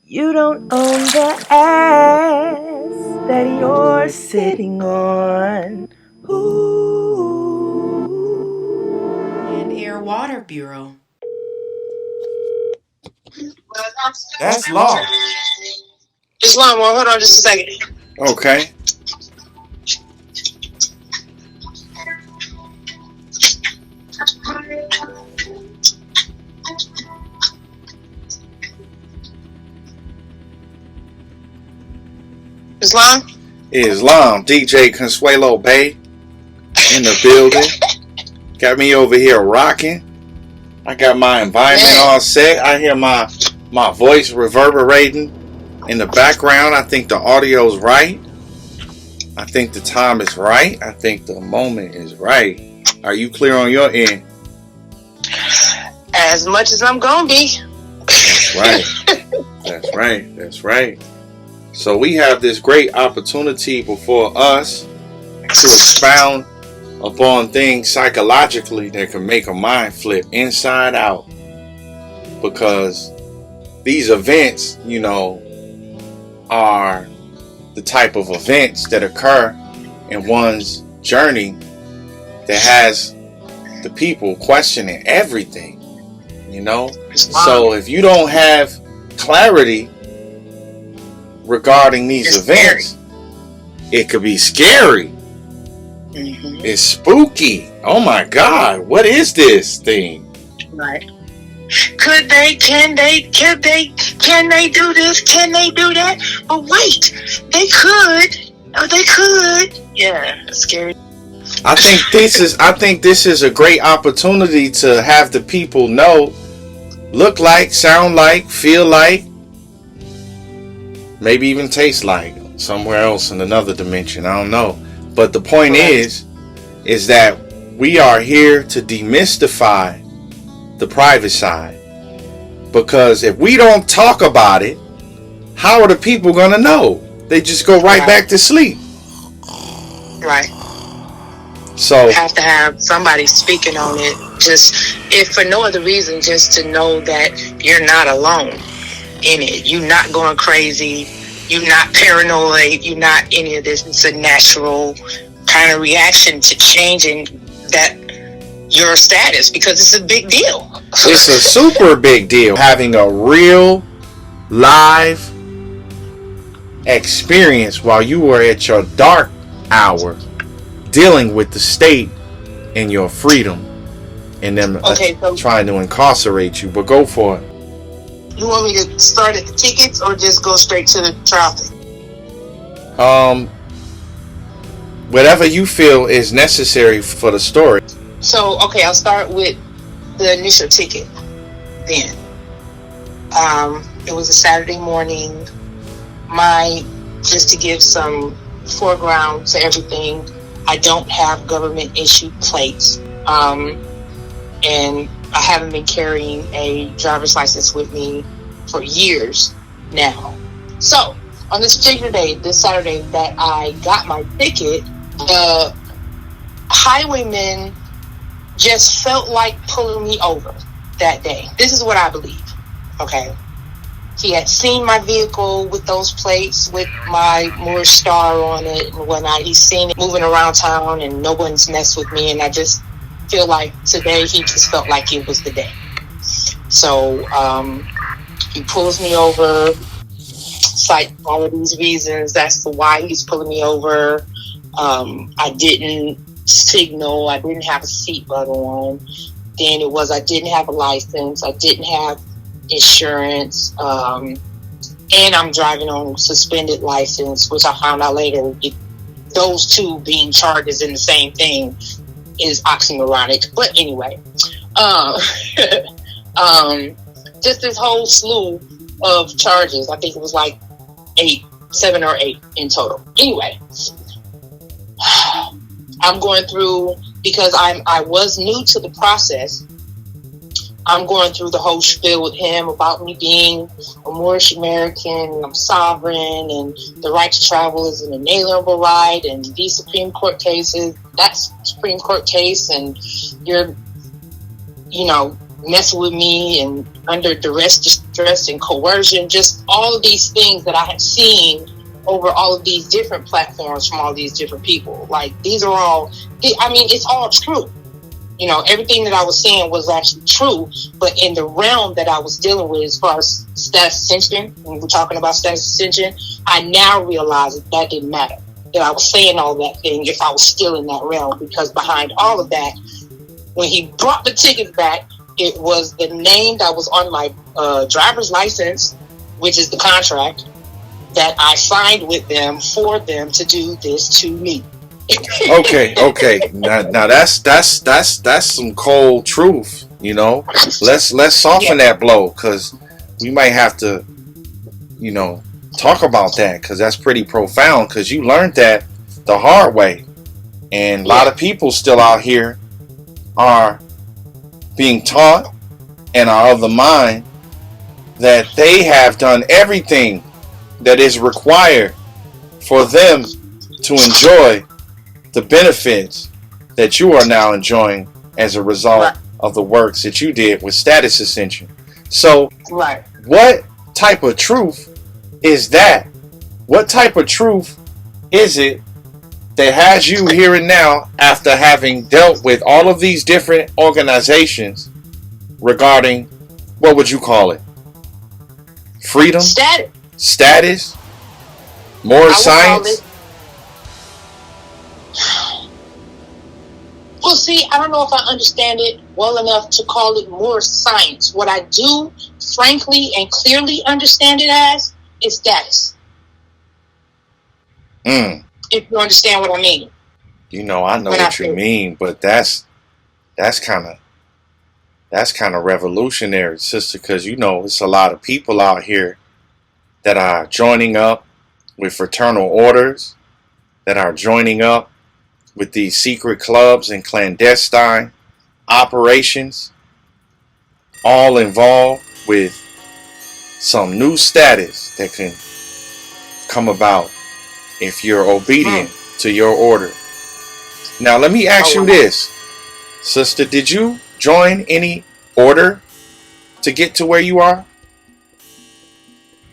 You don't own the ass that you're sitting on. Ooh. Landairwaterbureau. That's law. Just one more. Hold on just a second. Okay. Islam, DJ Consuelo Bay in the building. Got me over here rocking. I got my environment all set. I hear my voice reverberating in the background. I think the audio's right. I think the time is right. I think the moment is right. Are you clear on your end? As much as I'm gonna be. That's right. That's right. That's right. So we have this great opportunity before us to expound upon things psychologically that can make a mind flip inside out. Because these events, you know, are the type of events that occur in one's journey that has the people questioning everything, you know. So if you don't have clarity regarding these events, it could be scary. Mm-hmm. It's spooky. Oh my God, what is this thing? Right. Could they, can they do this? Can they do that? But wait, they could. Oh, they could. Yeah, it's scary. I think this is a great opportunity to have the people know, look like, sound like, feel like, maybe even taste like somewhere else in another dimension. I don't know. But the point is that we are here to demystify the private side. Because if we don't talk about it, how are the people going to know? They just go right back to sleep. Right. So have to have somebody speaking on it, just if for no other reason, just to know that you're not alone in it. You're not going crazy. You're not paranoid. You're not any of this. It's a natural kind of reaction to changing that your status, because it's a big deal. It's a super big deal. Having a real live experience while you were at your dark hour, dealing with the state and your freedom, and them trying to incarcerate you. But go for it. You want me to start at the tickets or just go straight to the trial thing? Whatever you feel is necessary for the story. So, okay, I'll start with the initial ticket then. It was a Saturday morning. Just to give some foreground to everything, I don't have government issued plates. And I haven't been carrying a driver's license with me for years now. So, on this particular day, this Saturday that I got my ticket, the highwayman just felt like pulling me over that day. This is what I believe, okay? He had seen my vehicle with those plates with my Moorish star on it and whatnot. He's seen it moving around town and no one's messed with me, and I just feel like today he just felt like it was the day. So he pulls me over, cite all of these reasons. That's why he's pulling me over. I didn't signal. I didn't have a seatbelt on. Then it was I didn't have a license. I didn't have insurance. And I'm driving on suspended license, which I found out later. Those two being charged in the same thing is oxymoronic. But anyway, just this whole slew of charges. I think it was like 7 or 8 in total. Anyway, I'm going through, because I was new to the process, I'm going through the whole spiel with him about me being a Moorish American, I'm sovereign, and the right to travel is an inalienable right, and these Supreme Court cases, that Supreme Court case, and you're, messing with me and under duress, distress, and coercion. Just all of these things that I had seen over all of these different platforms from all these different people. Like, these are all, I mean, it's all true. You know, everything that I was saying was actually true, but in the realm that I was dealing with as far as Status Ascension, when we're talking about Status Ascension, I now realize that didn't matter. That I was saying all that thing if I was still in that realm, because behind all of that, when he brought the ticket back, it was the name that was on my driver's license, which is the contract that I signed with them for them to do this to me. Okay. Now that's some cold truth. You know, let's soften that blow, because we might have to, you know, talk about that, because that's pretty profound. Because you learned that the hard way, and a lot of people still out here are being taught and are of the mind that they have done everything that is required for them to enjoy the benefits that you are now enjoying as a result of the works that you did with Status Ascension. So, what type of truth is that? What type of truth is it that has you here and now, after having dealt with all of these different organizations regarding, what would you call it? Freedom? Status? More science? Well, see, I don't know if I understand it well enough to call it more science. What I do, frankly and clearly understand it as, is status. If you understand what I mean. You know, I know what you mean, but that's kind of revolutionary, sister, because, you know, it's a lot of people out here that are joining up with fraternal orders, that are joining up with these secret clubs and clandestine operations, all involved with some new status that can come about if you're obedient to your order. Now, let me ask you this, sister. Did you join any order to get to where you are?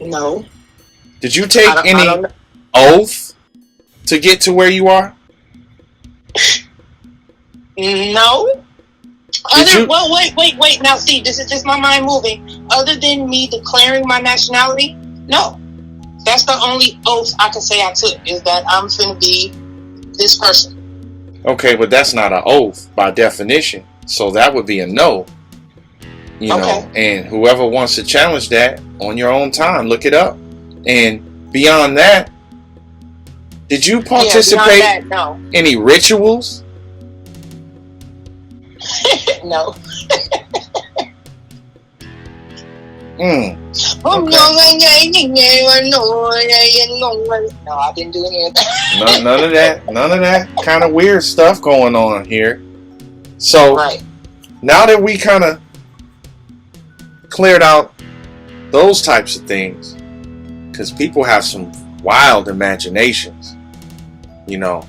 No. Did you take any oath to get to where you are? No. Wait. Now, see, this is just my mind moving. Other than me declaring my nationality, no. That's the only oath I can say I took, is that I'm finna be this person. Okay, but that's not an oath by definition. So that would be a no. You know, and whoever wants to challenge that, on your own time, look it up. And beyond that, did you participate in any rituals? No. Okay. No, I didn't do any of that. None of that kind of weird stuff going on here. So now that we kind of cleared out those types of things, because people have some wild imaginations, you know.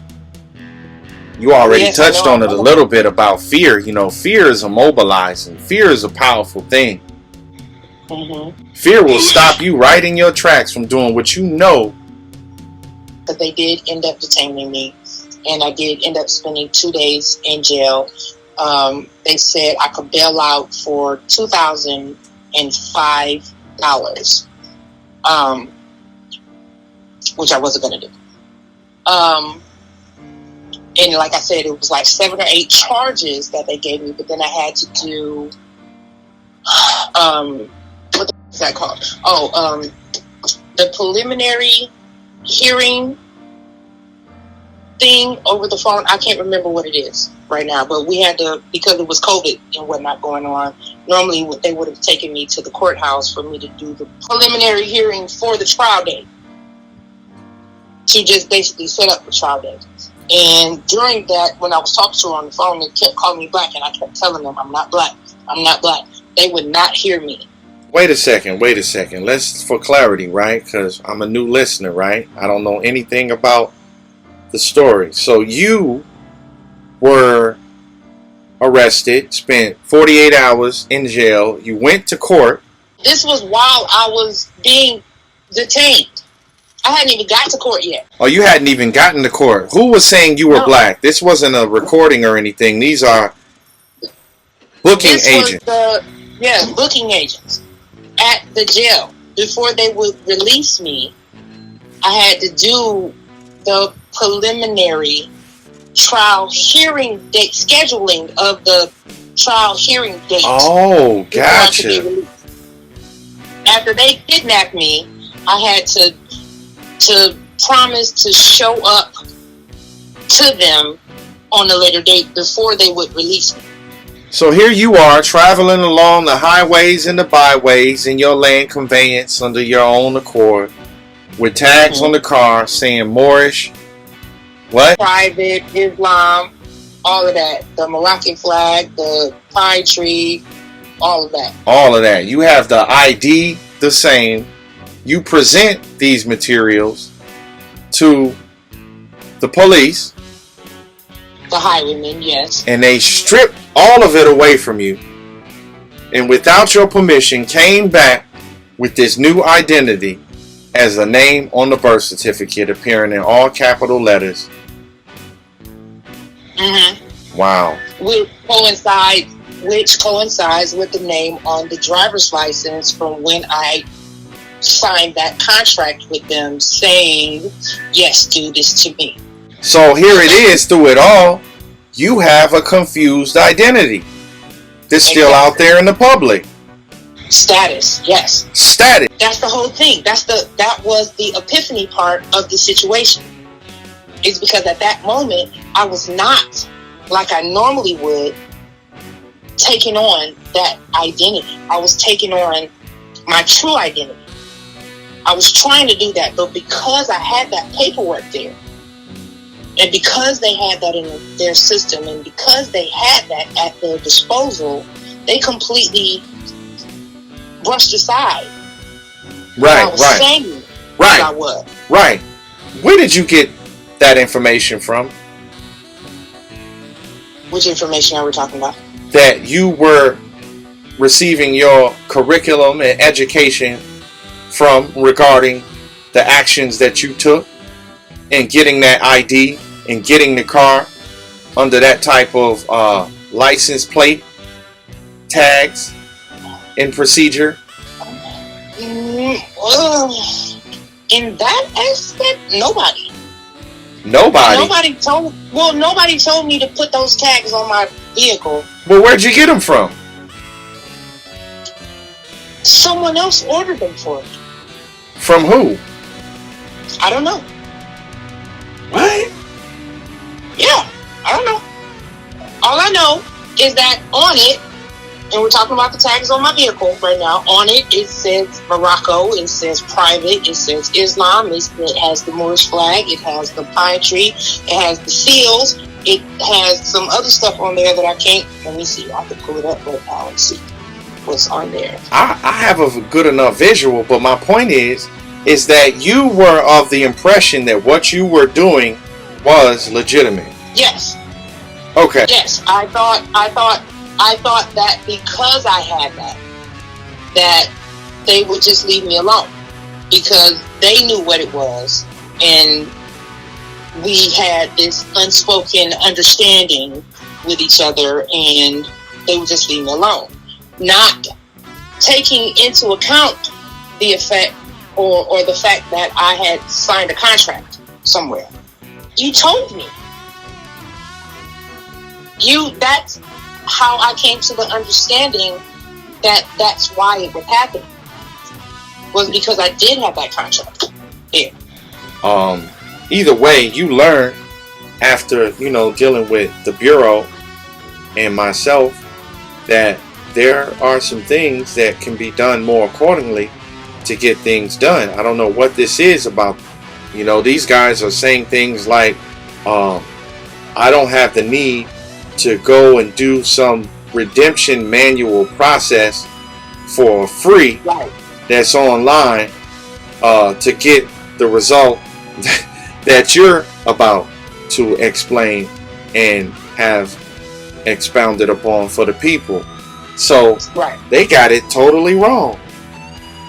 You already touched on it a little bit about fear. You know, fear is immobilizing. Fear is a powerful thing. Fear will stop you right in your tracks from doing what you know. But they did end up detaining me, and I did end up spending 2 days in jail. They said I could bail out for $2,005, which I wasn't going to do. And like I said, it was like 7 or 8 charges that they gave me, but then I had to do, what is that called? The preliminary hearing thing over the phone. I can't remember what it is right now, but we had to, because it was COVID and whatnot going on. Normally they would have taken me to the courthouse for me to do the preliminary hearing for the trial date, to just basically set up the trial date. And during that, when I was talking to her on the phone, they kept calling me black, and I kept telling them, I'm not black. They would not hear me. Wait a second. Let's, for clarity, right? Because I'm a new listener, right? I don't know anything about the story. So you were arrested, spent 48 hours in jail. You went to court. This was while I was being detained. I hadn't even got to court yet. Oh, you hadn't even gotten to court. Who was saying you were black? This wasn't a recording or anything. These are booking agents. Booking agents at the jail. Before they would release me, I had to do the preliminary trial hearing date, scheduling of the trial hearing date. Oh, gotcha. After they kidnapped me, I had to promise to show up to them on a later date before they would release me. So here you are traveling along the highways and the byways in your land conveyance under your own accord with tags on the car saying Moorish, what? Private, Islam, all of that. The Moroccan flag, the pine tree, all of that. All of that. You have the ID the same. You present these materials to the police. The highwaymen, yes. And they strip all of it away from you. And without your permission came back with this new identity as a name on the birth certificate appearing in all capital letters. Mm-hmm. Wow. Which coincides with the name on the driver's license from when I signed that contract with them saying, yes, do this to me. So here it is, through it all, you have a confused identity that's still out there in the public. Status, yes. Status. That's the whole thing. That was the epiphany part of the situation. It's because at that moment, I was not, like I normally would, taking on that identity. I was taking on my true identity. I was trying to do that, but because I had that paperwork there, and because they had that in their system, and because they had that at their disposal, they completely brushed aside. Right, I was saying right, I was. Right. Where did you get that information from? Which information are we talking about? That you were receiving your curriculum and education from regarding the actions that you took and getting that ID and getting the car under that type of license plate tags and procedure? In that aspect, nobody. Nobody told me to put those tags on my vehicle. Well, where'd you get them from? Someone else ordered them for me. From who? I don't know. What? Yeah, I don't know. All I know is that on it, and we're talking about the tags on my vehicle right now, on it says Morocco, it says private, it says Islam, it has the Moorish flag, it has the pine tree, it has the seals, it has some other stuff on there that I can't, let me see, I can pull it up right now and see what's on there. I have a good enough visual, but my point is that you were of the impression that what you were doing was legitimate. Yes. Okay. Yes, I thought that because I had that they would just leave me alone because they knew what it was, and we had this unspoken understanding with each other, and they would just leave me alone, not taking into account the effect or the fact that I had signed a contract somewhere. You told me. That's how I came to the understanding that that's why it would happen. Was because I did have that contract there. Either way, you learn after, dealing with the Bureau and myself that there are some things that can be done more accordingly to get things done. I don't know what this is about. These guys are saying things like, I don't have the need to go and do some redemption manual process for free that's online to get the result that you're about to explain and have expounded upon for the people. So Right. they got it totally wrong.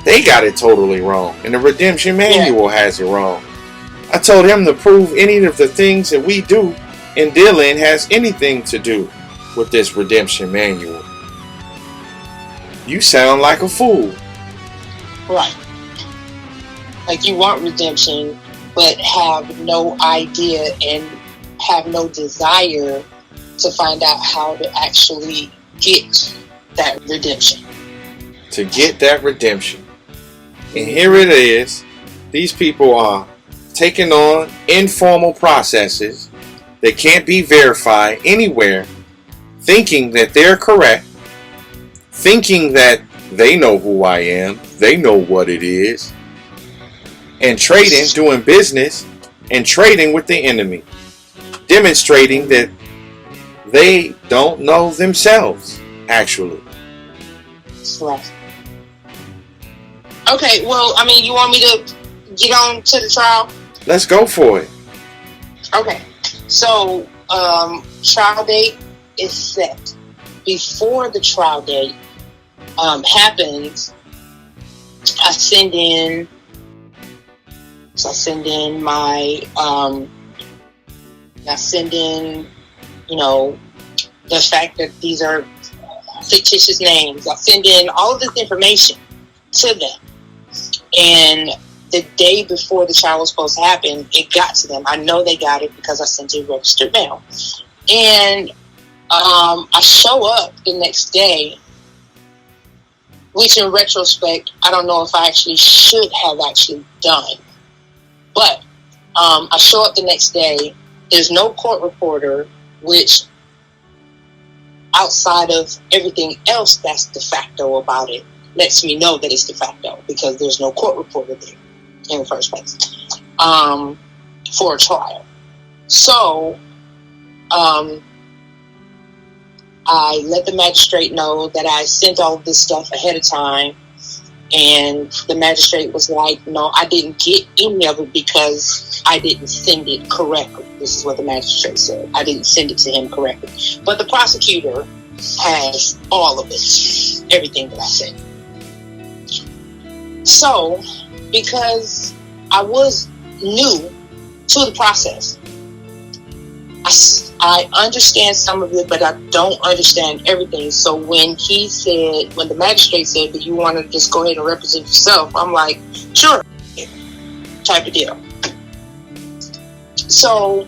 They got it totally wrong. And the redemption manual has it wrong. I told him to prove any of the things that we do in dealing has anything to do with this redemption manual. You sound like a fool. Right. Like you want redemption, but have no idea and have no desire to find out how to actually get that redemption. To get that redemption. And here it is. These people are taking on informal processes that can't be verified anywhere, thinking that they're correct, thinking that they know who I am, they know what it is, and trading, doing business, and trading with the enemy, demonstrating that they don't know themselves, actually. Right. Okay, well, I mean, you want me to get on to the trial? Let's go for it. Okay, so trial date is set. Before the trial date happens, I send in my the fact that these are fictitious names. I send in all of this information to them. And the day before the trial was supposed to happen, it got to them. I know they got it because I sent it registered mail. And I show up the next day, which in retrospect, I don't know if I actually should have actually done. But I show up the next day. There's no court reporter, which outside of everything else that's de facto about it, lets me know that it's de facto because there's no court reporter there in the first place for a trial. So I let the magistrate know that I sent all of this stuff ahead of time, and the magistrate was like, no, I didn't get any of it because I didn't send it correctly. This is what the magistrate said. I didn't send it to him correctly. But the prosecutor has all of it, everything that I said. So, because I was new to the process, I understand some of it, but I don't understand everything. So when the magistrate said, do you want to just go ahead and represent yourself? I'm like, sure, type of deal. So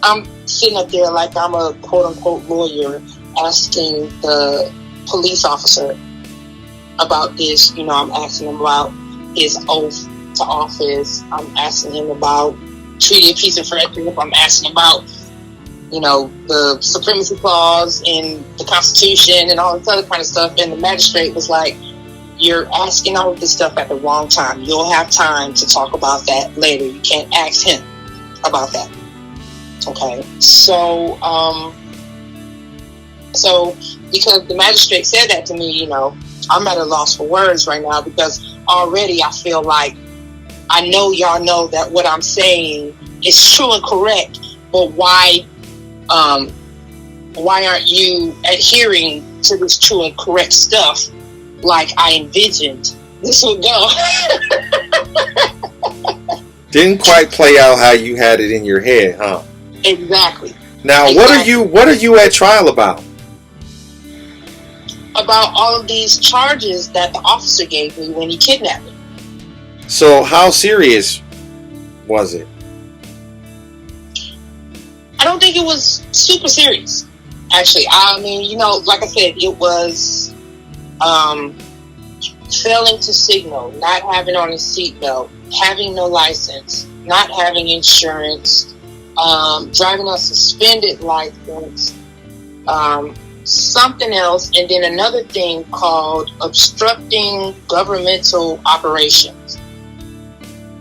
I'm sitting up there like I'm a quote-unquote lawyer asking the police officer about this. I'm asking him about his oath to office. I'm asking him about treaty of peace and friendship. I'm asking about, the supremacy clause in the Constitution and all this other kind of stuff. And the magistrate was like, you're asking all of this stuff at the wrong time. You'll have time to talk about that later. You can't ask him about that. Okay. So because the magistrate said that to me, I'm at a loss for words right now, because already I feel like I know y'all know that what I'm saying is true and correct, but why aren't you adhering to this true and correct stuff like I envisioned this would go? Didn't quite play out how you had it in your head, huh? Exactly. Now, exactly. What are you at trial about? About all of these charges that the officer gave me when he kidnapped me. So how serious was it? I don't think it was super serious, actually. I mean, like I said, it was failing to signal, not having on a seatbelt, having no license, not having insurance, driving a suspended license, something else, and then another thing called obstructing governmental operations.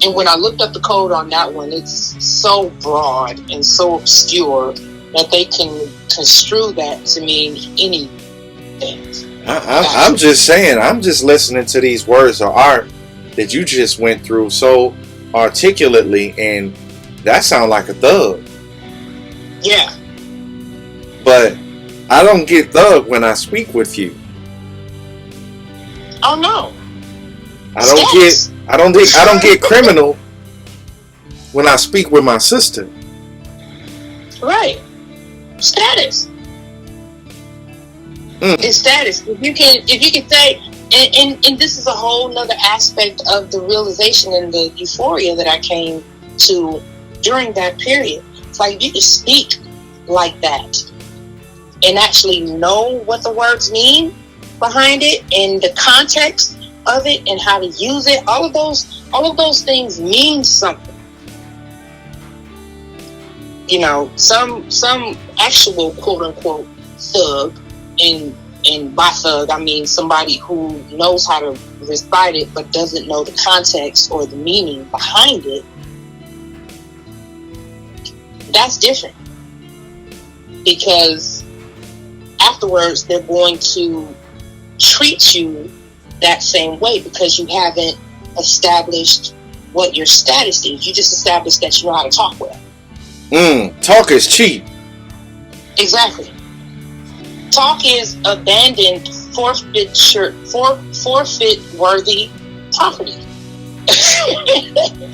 And when I looked up the code on that one, it's so broad and so obscure that they can construe that to mean anything. I'm just saying, I'm just listening to these words of art that you just went through so articulately, and that sounds like a thug. Yeah. But I don't get thug when I speak with you. Oh no. I don't get criminal when I speak with my sister. Right. Status. It's status. If you can say, and this is a whole nother aspect of the realization and the euphoria that I came to during that period. It's like, if you can speak like that and actually know what the words mean behind it and the context of it and how to use it, all of those things mean something. You know, some actual quote unquote thug, and by thug I mean somebody who knows how to recite it but doesn't know the context or the meaning behind it. That's different, because afterwards they're going to treat you that same way because you haven't established what your status is. You just established that you know how to talk well. Talk is cheap. Exactly. Talk is abandoned, forfeit-worthy property.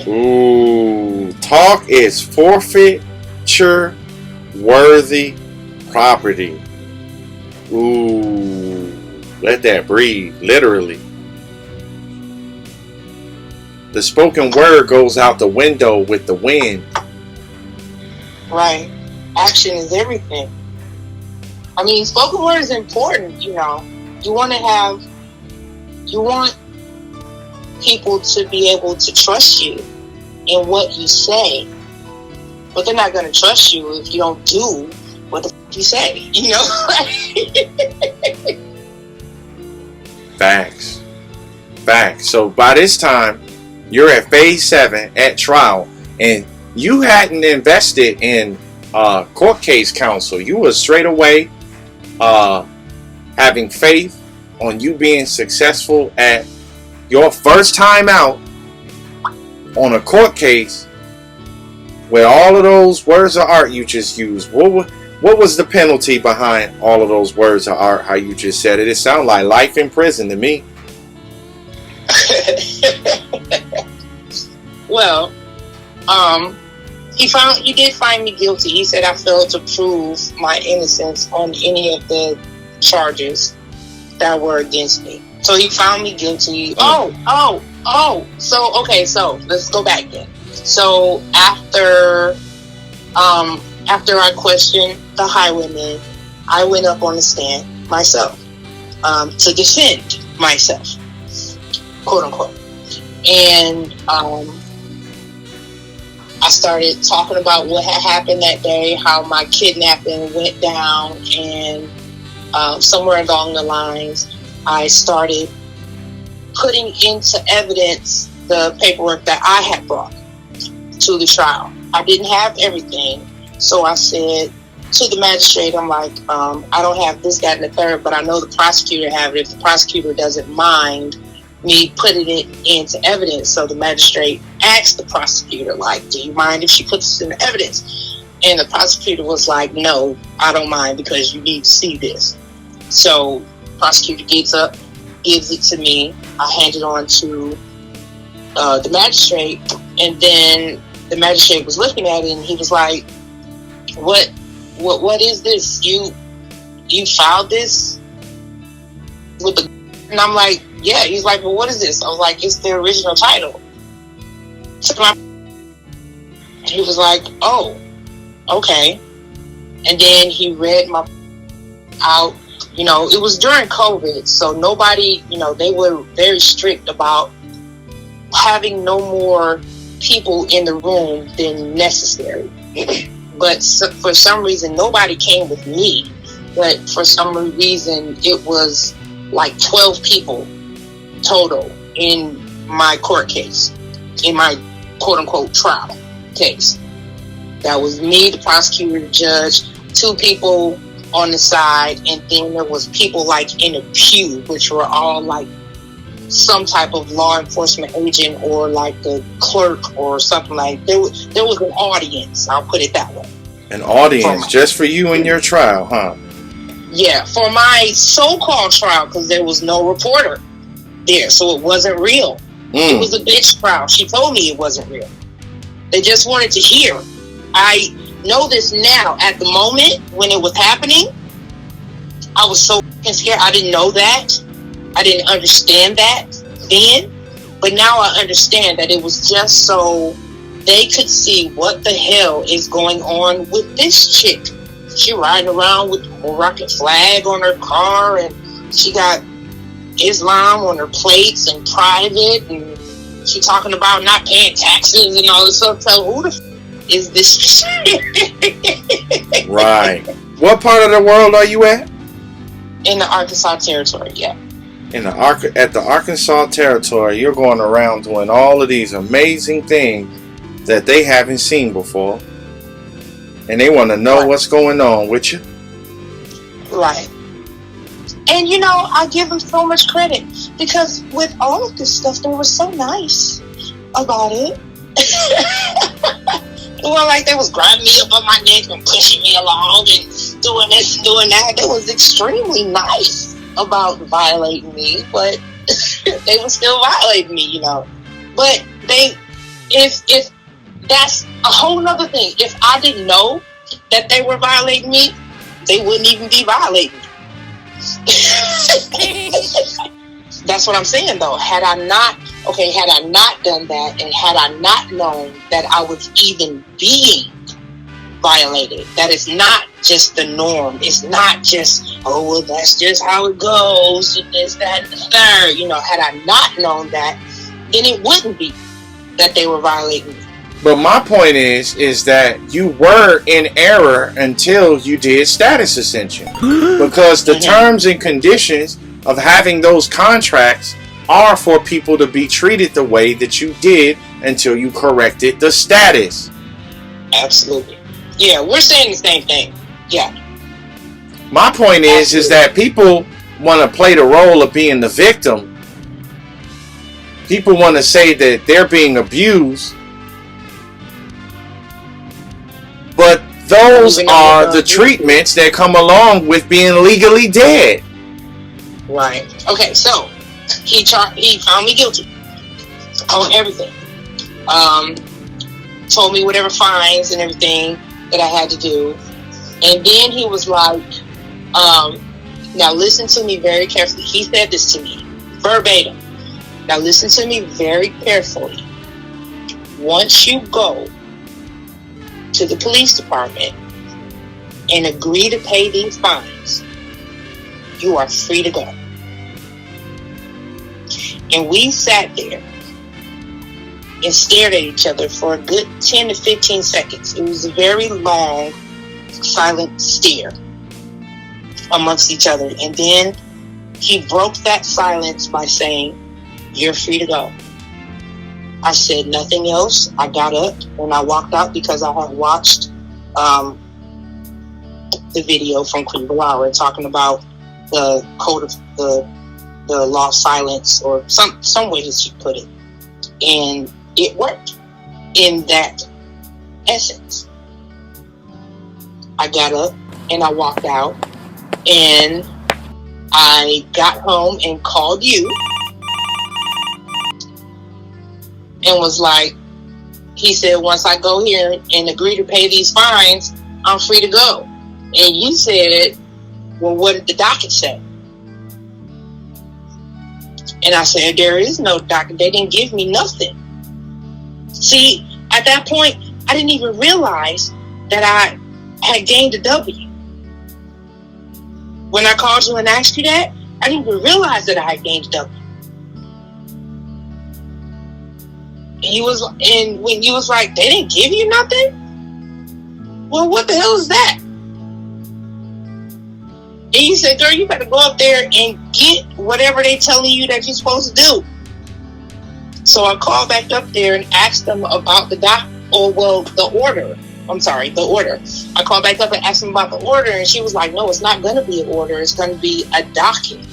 Ooh, talk is forfeiture-worthy property. Ooh, let that breathe, literally. The spoken word goes out the window with the wind. Right. Action is everything. I mean, spoken word is important, you know. You want people to be able to trust you in what you say, but they're not going to trust you if you don't do what the f*** you say, you know? Facts. So by this time, you're at phase 7 at trial, and you hadn't invested in court case counsel. You were straight away having faith on you being successful at your first time out on a court case where all of those words of art you just used. What was the penalty behind all of those words of art, how you just said it? It sounded like life in prison to me. Well, he did find me guilty. He said I failed to prove my innocence on any of the charges that were against me. So he found me guilty. So let's go back then. So after I questioned the highwayman, I went up on the stand myself to defend myself, quote unquote. And I started talking about what had happened that day, how my kidnapping went down, and somewhere along the lines, I started putting into evidence the paperwork that I had brought to the trial. I didn't have everything, so I said to the magistrate, I'm like, I don't have this, that, and the third, but I know the prosecutor have it. If the prosecutor doesn't mind me putting it into evidence. So the magistrate asked the prosecutor, like, do you mind if she puts this in evidence? And the prosecutor was like, no, I don't mind, because you need to see this. So the prosecutor gets up, gives it to me. I hand it on to the magistrate, and then the magistrate was looking at it, and he was like, what is this? You filed this with the... And I'm like, yeah. He's like, well, what is this? I was like, it's the original title. He was like, oh, okay. And then he read my out. You know, it was during COVID, so nobody, you know, they were very strict about having no more people in the room than necessary. But for some reason, nobody came with me. But for some reason, it was like 12 people total in my court case, in my quote-unquote trial case. That was me, the prosecutor, the judge, 2 people on the side, and then there was people like in a pew, which were all like some type of law enforcement agent or like a clerk or something. Like there was an audience, I'll put it that way. An audience just for you and your trial, huh? Yeah, for my so-called trial, because there was no reporter there, so it wasn't real. It was a bitch trial. She told me it wasn't real. They just wanted to hear. I know this now. At the moment when it was happening, I was so scared. I didn't know that. I didn't understand that then. But now I understand that it was just so they could see what the hell is going on with this chick. She riding around with a Moroccan flag on her car, and she got Islam on her plates and private, and she talking about not paying taxes and all this stuff. So who the is this? Right. What part of the world are you at? In the Arkansas territory, yeah. At the Arkansas territory, you're going around doing all of these amazing things that they haven't seen before, and they want to know what's going on with you. Right. And you know, I give them so much credit, because with all of this stuff, they were so nice about it. Well, like they was grabbing me up on my neck and pushing me along and doing this and doing that. They was extremely nice about violating me, but they were still violating me, you know. But if that's a whole nother thing. If I didn't know that they were violating me, they wouldn't even be violating me. That's what I'm saying, though. Had I not done that, and had I not known that I was even being violated, that is not just the norm. It's not just, oh, well, that's just how it goes, this, that, and the third. You know, had I not known that, then it wouldn't be that they were violating me. But my point is that you were in error until you did Status Ascension. Because the terms and conditions of having those contracts are for people to be treated the way that you did until you corrected the status. Absolutely. Yeah, we're saying the same thing. Yeah. My point is that people want to play the role of being the victim. People want to say that they're being abused. But those are the treatments that come along with being legally dead. Right. Okay, so he found me guilty on everything. Told me whatever fines and everything that I had to do. And then he was like, now listen to me very carefully. He said this to me verbatim. Now listen to me very carefully. Once you go to the police department and agree to pay these fines, you are free to go. And we sat there and stared at each other for a good 10 to 15 seconds. It was a very long, silent stare amongst each other. And then he broke that silence by saying, "You're free to go." I said nothing else. I got up and I walked out because I had watched the video from Queen Valera talking about the code of the law of silence, or some way that she put it. And it worked in that essence. I got up and I walked out, and I got home and called you and was like, he said, once I go here and agree to pay these fines, I'm free to go. And you said, well, what did the docket say? And I said, there is no docket. They didn't give me nothing. See, at that point, I didn't even realize that I had gained a W. When I called you and asked you that, I didn't even realize that I had gained a W. And when you was like, they didn't give you nothing? Well, what the hell is that? And you said, girl, you better go up there and get whatever they telling you that you're supposed to do. So I called back up there and asked them about the order. The order. I called back up and asked them about the order, and she was like, no, it's not going to be an order. It's going to be a docket.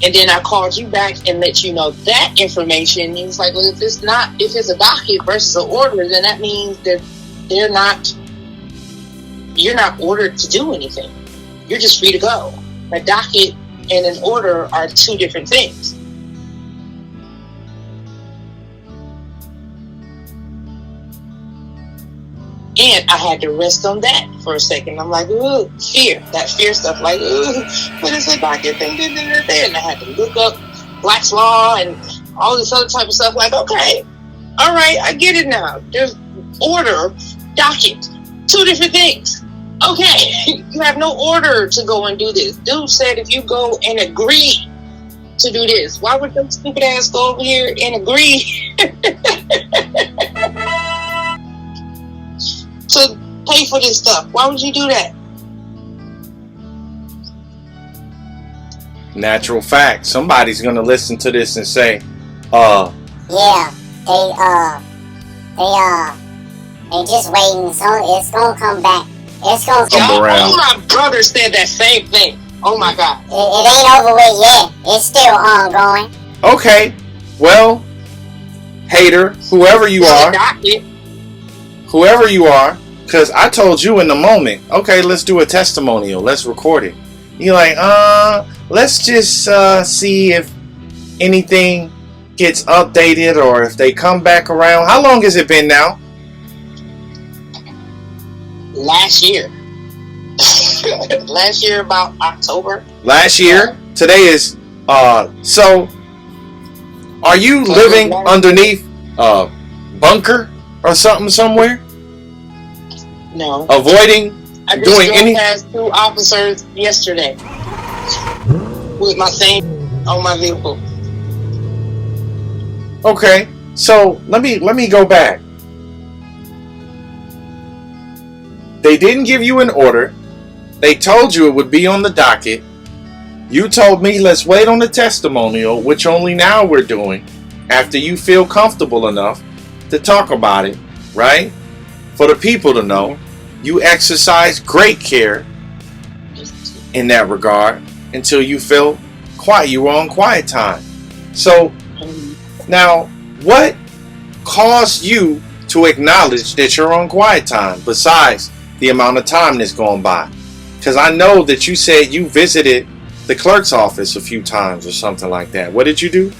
And then I called you back and let you know that information. He was like, well, if it's a docket versus an order, then that means that you're not ordered to do anything. you're just free to go. A docket and an order are two different things. And I had to rest on that for a second. I'm like, ooh, fear. That fear stuff, like, ooh, what is a docket thing? And I had to look up Black's Law and all this other type of stuff. Like, okay, all right, I get it now. There's order, docket, two different things. Okay, you have no order to go and do this. Dude said if you go and agree to do this, why would them stupid ass go over here and agree to pay for this stuff? Why would you do that? Natural fact. Somebody's gonna listen to this and say, yeah, they just waiting, so it's gonna come back. It's gonna come around. All my brothers said that same thing. Oh my God. It ain't over with yet. It's still ongoing. okay, well, hater, whoever you are, because I told you in the moment, okay, let's do a testimonial, let's record it. You're like, let's just see if anything gets updated or if they come back around. How long has it been now? Last year. Last year, about October. Last year? Today is, so, are you living underneath a bunker or something somewhere? No. Avoiding I just doing drove any... past 2 officers yesterday with my same on my vehicle. Okay, so let me go back. They didn't give you an order. They told you it would be on the docket. You told me let's wait on the testimonial, which only now we're doing, after you feel comfortable enough to talk about it, right? For the people to know, you exercise great care in that regard until you feel quiet. You were on quiet time. So now, what caused you to acknowledge that you're on quiet time besides the amount of time that's gone by? Because I know that you said you visited the clerk's office a few times or something like that. What did you do?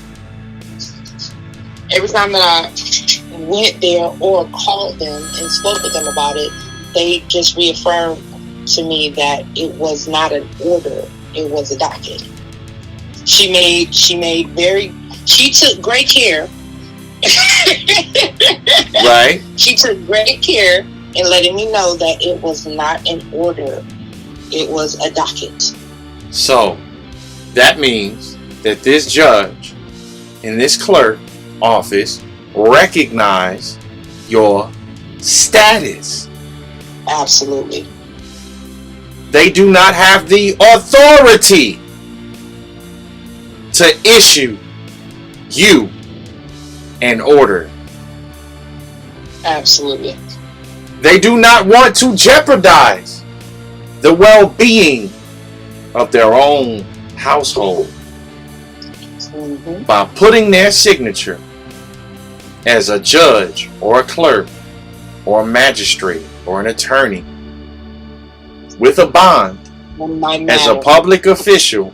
Every time that I went there or called them and spoke with them about it, they just reaffirmed to me that it was not an order, it was a docket. She took great care. Right. She took great care in letting me know that it was not an order, it was a docket. So that means that this judge in this clerk office recognize your status. Absolutely. They do not have the authority to issue you an order. Absolutely. They do not want to jeopardize the well-being of their own household by putting their signature as a judge or a clerk or a magistrate or an attorney with a bond as a public official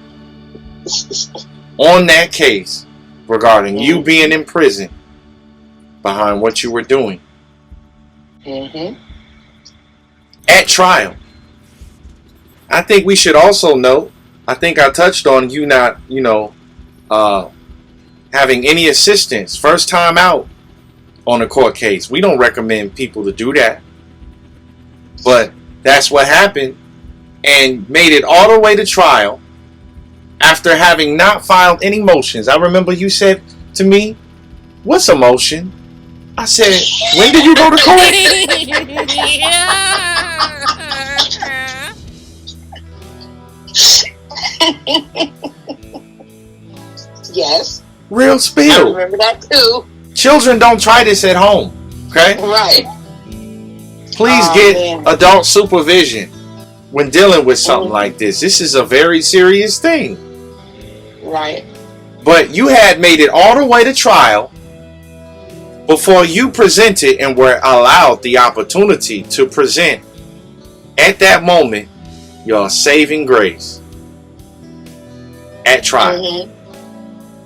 on that case regarding you being in prison behind what you were doing at trial. I think we should also note, I think I touched on you not, having any assistance first time out on a court case. We don't recommend people to do that. But that's what happened and made it all the way to trial after having not filed any motions. I remember you said to me, "What's a motion?" I said, "When did you go to court?" Yes. Real spill. I remember that too. Children don't try this at home. Okay? Right. Please get adult supervision when dealing with something like this. This is a very serious thing. Right. But you had made it all the way to trial before you presented and were allowed the opportunity to present at that moment your saving grace at trial. Mm-hmm.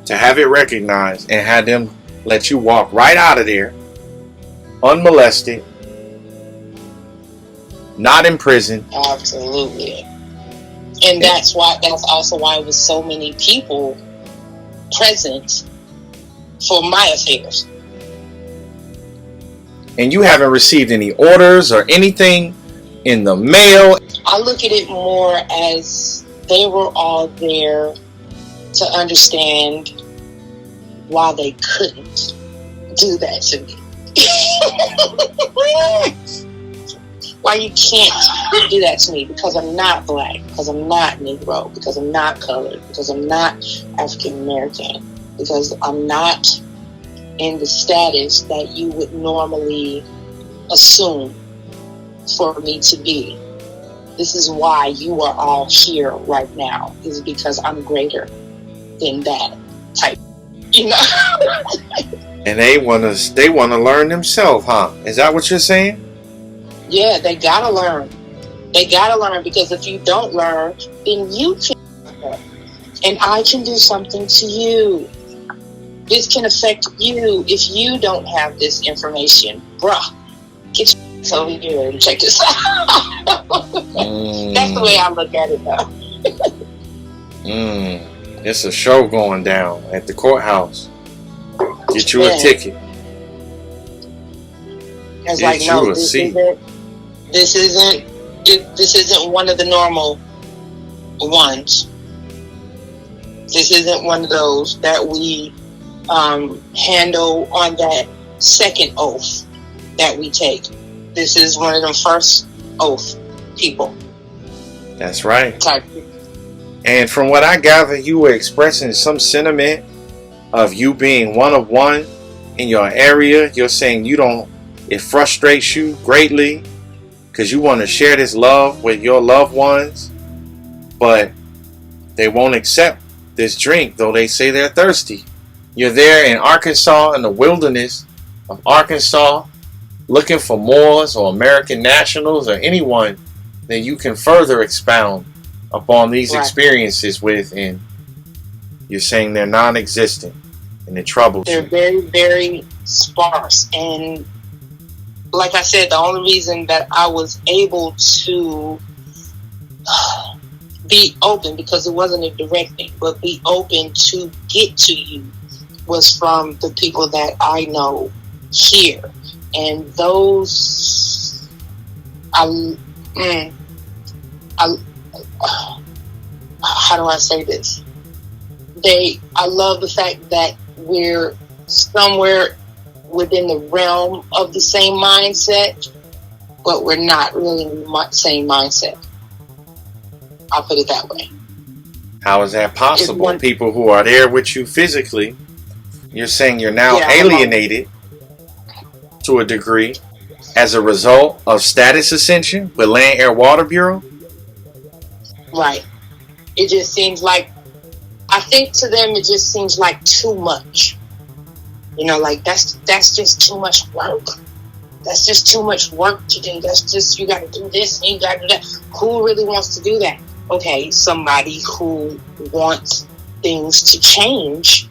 To have it recognized and have them let you walk right out of there unmolested, not in prison. Absolutely. And that's also why it was so many people present for my affairs. And you haven't received any orders or anything in the mail. I look at it more as they were all there to understand why they couldn't do that to me. Why you can't do that to me? Because I'm not black, because I'm not Negro, because I'm not colored, because I'm not African American, because I'm not in the status that you would normally assume for me to be. This is why you are all here right now, is because I'm greater than that type, you know. And they wanna learn themselves, huh? Is that what you're saying? Yeah, they gotta learn. They gotta learn, because if you don't learn, then you can learn. And I can do something to you. This can affect you if you don't have this information. Bruh, get your ass over here and check this out. That's the way I look at it, though. It's a show going down at the courthouse. Get you a ticket. It's like, no, this isn't one of the normal ones. This isn't one of those that we handle on that second oath that we take. This is one of them first oath people. That's right. Type. And from what I gather, you were expressing some sentiment of you being one of one in your area. You're saying it frustrates you greatly because you want to share this love with your loved ones, but they won't accept this drink, though they say they're thirsty. You're there in Arkansas, in the wilderness of Arkansas, looking for Moors or American nationals or anyone that you can further expound upon these experiences with, and you're saying they're non-existent and it troubles you. They're very, very sparse. And like I said, the only reason that I was able to be open, because it wasn't a direct thing, but be open to get to you, was from the people that I know here. And those, how do I say this? I love the fact that we're somewhere within the realm of the same mindset, but we're not really in the same mindset. I'll put it that way. How is that possible? People who are there with you physically, you're saying you're now alienated to a degree as a result of Status Ascension with Landairwaterbureau? Right. It just seems like, I think to them it just seems like too much. You know, like that's just too much work. That's just too much work to do. That's just, you got to do this and you got to do that. Who really wants to do that? Okay, somebody who wants things to change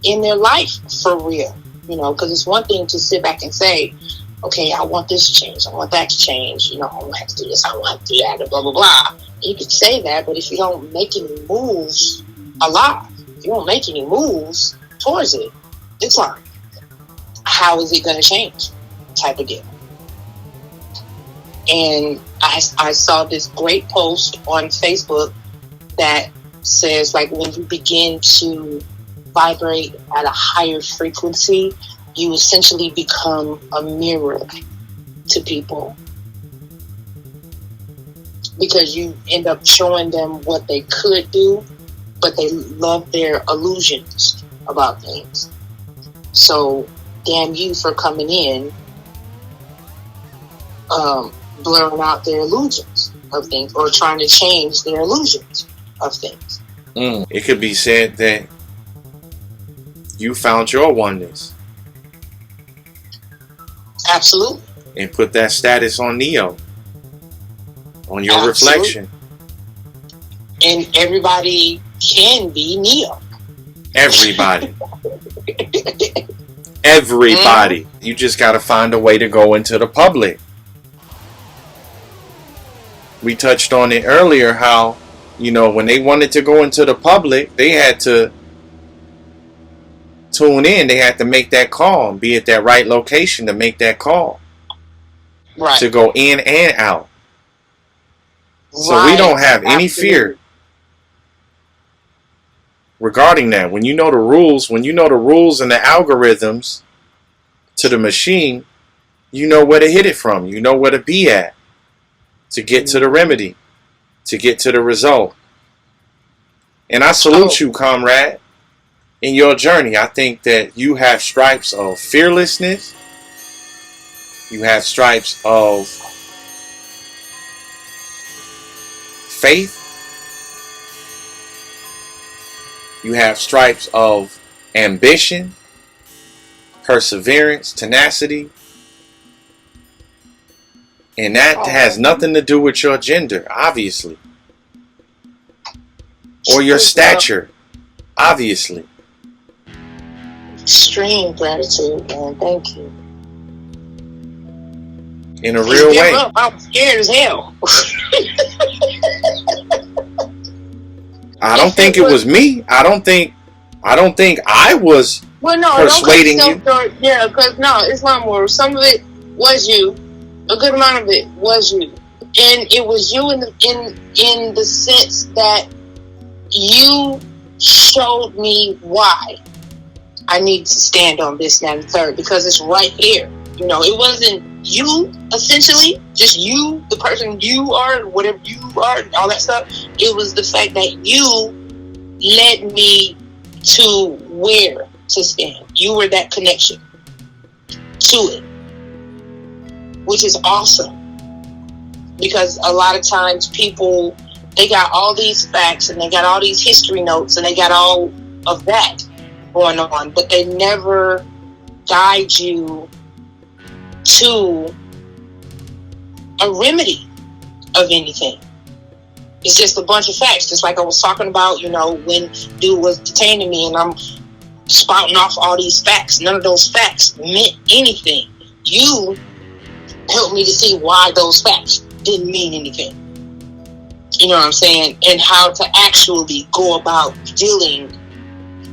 in their life for real. You know, because it's one thing to sit back and say, okay, I want this to change, I want that to change, you know, I want to do this, I want to do that, and blah, blah, blah. You could say that, but if you don't make any moves if you don't make any moves towards it, it's like, how is it going to change? Type of deal. And I saw this great post on Facebook that says, like, when you begin to vibrate at a higher frequency, you essentially become a mirror to people, because you end up showing them what they could do, but they love their illusions about things. So damn you for coming in, blurring out their illusions of things, or trying to change their illusions of things. It could be said that you found your oneness. Absolutely. And put that status on Neo, on your reflection. And everybody can be Neo. Everybody. Everybody. You just got to find a way to go into the public. We touched on it earlier how, you know, when they wanted to go into the public, they had to tune in. They had to make that call and be at that right location to make that call. Right. To go in and out. So we don't have any fear regarding that. When you know the rules, and the algorithms to the machine, you know where to hit it from. You know where to be at to get to the remedy, to get to the result. And I salute you, comrade, in your journey. I think that you have stripes of fearlessness. You have stripes of faith. You have stripes of ambition, perseverance, tenacity. And that has nothing to do with your gender, obviously. Or your stature, obviously. Extreme gratitude, man. Thank you. In a real way. I'm scared as hell. I don't think it was me. I don't think I was persuading you. Yeah, because no, it's not more. Some of it was you. A good amount of it was you, and it was you in the sense that you showed me why I need to stand on this, that, and the third, because it's right here. You know, it wasn't you, essentially, just you, the person you are, whatever you are, and all that stuff. It was the fact that you led me to where to stand. You were that connection to it, which is awesome. Because a lot of times people, they got all these facts and they got all these history notes and they got all of that going on, but they never guide you to a remedy of anything. It's just a bunch of facts. Just like I was talking about, you know, when dude was detaining me and I'm spouting off all these facts. None of those facts meant anything. You helped me to see why those facts didn't mean anything. You know what I'm saying? And how to actually go about dealing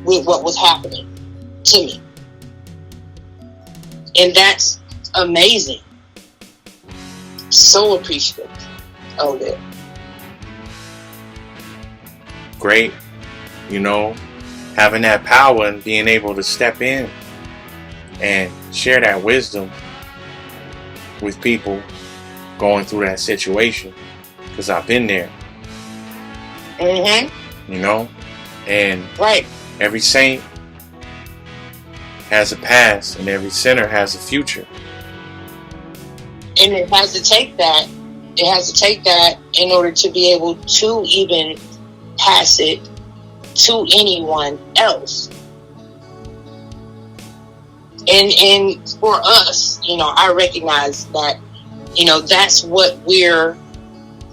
with what was happening to me. And that's amazing. So appreciative of it. Great. You know, having that power and being able to step in and share that wisdom with people going through that situation, because I've been there. You know, and right. Every saint has a past and every sinner has a future. And it has to take that. It has to take that in order to be able to even pass it to anyone else. And for us, you know, I recognize that, you know, that's what we're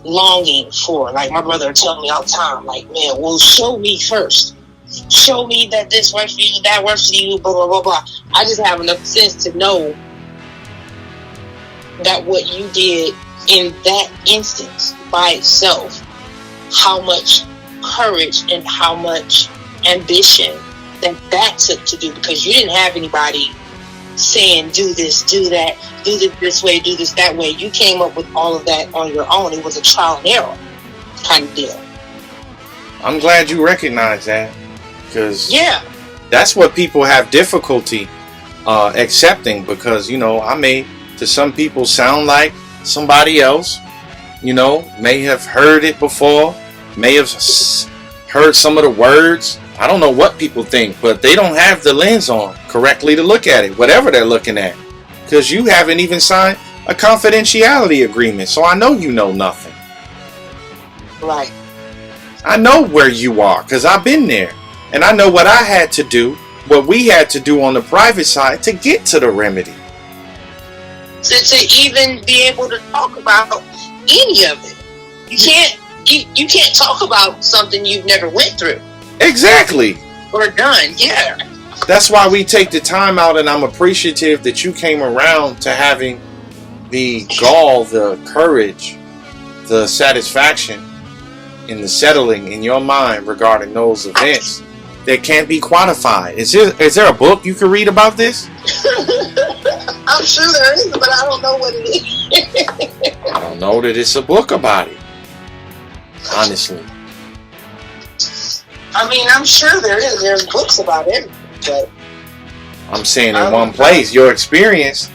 longing for. Like my brother would tell me all the time, like, man, well, show me first. Show me that this works for you, that works for you, blah, blah, blah, blah. I just have enough sense to know that what you did in that instance by itself, how much courage and how much ambition that took to do, because you didn't have anybody saying do this, do that, do this way, do this that way. You came up with all of that on your own. It was a trial and error kind of deal. I'm glad you recognize that, because yeah, that's what people have difficulty accepting, because, you know, I may to some people sound like somebody else, you know, may have heard it before, may have heard some of the words. I don't know what people think, but they don't have the lens on correctly to look at it, whatever they're looking at, because you haven't even signed a confidentiality agreement. So I know you know nothing. Right. I know where you are, because I've been there, and I know what I had to do, what we had to do on the private side to get to the remedy. To even be able to talk about any of it. You can't you can't talk about something you've never went through. Exactly. Or done, yeah. That's why we take the time out, and I'm appreciative that you came around to having the gall, the courage, the satisfaction, and the settling in your mind regarding those events that can't be quantified. Is there a book you can read about this? I'm sure there is, but I don't know what it is. I don't know that it's a book about it. Honestly. I mean, I'm sure there is. There's books about it, but I'm saying in one place, your experience.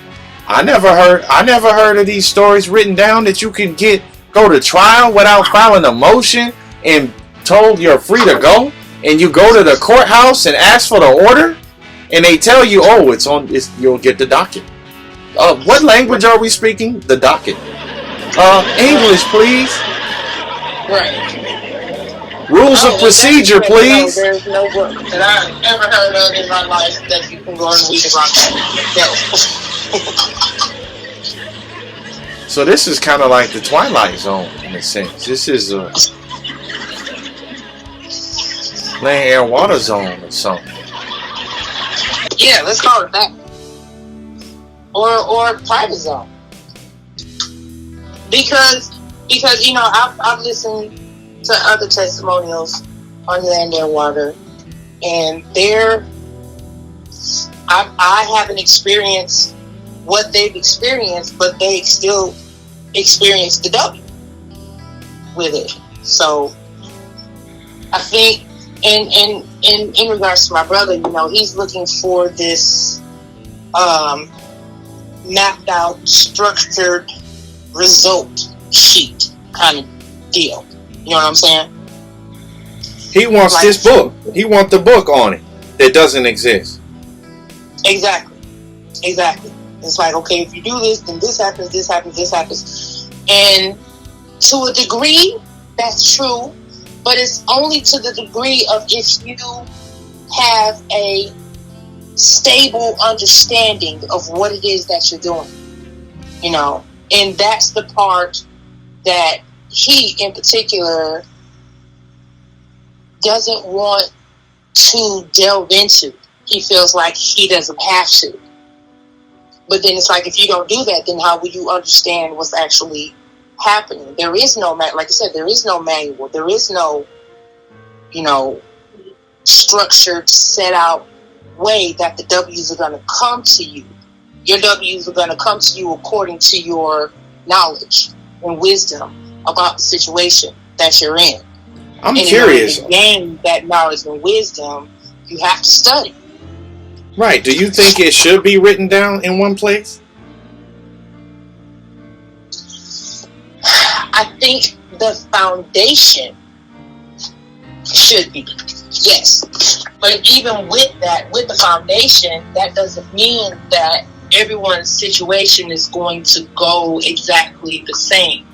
I never heard of these stories written down that you can go to trial without filing a motion and told you're free to go, and you go to the courthouse and ask for the order, and they tell you, oh, you'll get the docket. What language are we speaking? The docket. English, please. Right. Rules of procedure, please. There's no book that I've ever heard of in my life that you can go and read about that. No. So this is kind of like the Twilight Zone in a sense. This is a land, air, water zone or something. Yeah, let's call it that. Or private zone. Because you know, I've listened to other testimonials on land, air, water, and I haven't experienced what they've experienced, but they still experienced the W with it. So I think in regards to my brother, you know, he's looking for this mapped out, structured result sheet kind of deal. You know what I'm saying? He wants like, this book. He wants the book on it that doesn't exist. Exactly. It's like, okay, if you do this, then this happens, this happens, this happens. And to a degree, that's true, but it's only to the degree of if you have a stable understanding of what it is that you're doing. You know, and that's the part that he in particular doesn't want to delve into. He feels like he doesn't have to. But then it's like, if you don't do that, then how will you understand what's actually happening? There is no, like I said, there is no manual. There is no, you know, structured, set out way that the W's are going to come to you. Your W's are going to come to you according to your knowledge and wisdom about the situation that you're in. I'm curious. To gain that knowledge and wisdom, you have to study. Right. Do you think it should be written down in one place? I think the foundation should be, yes. But even with that, with the foundation, that doesn't mean that everyone's situation is going to go exactly the same.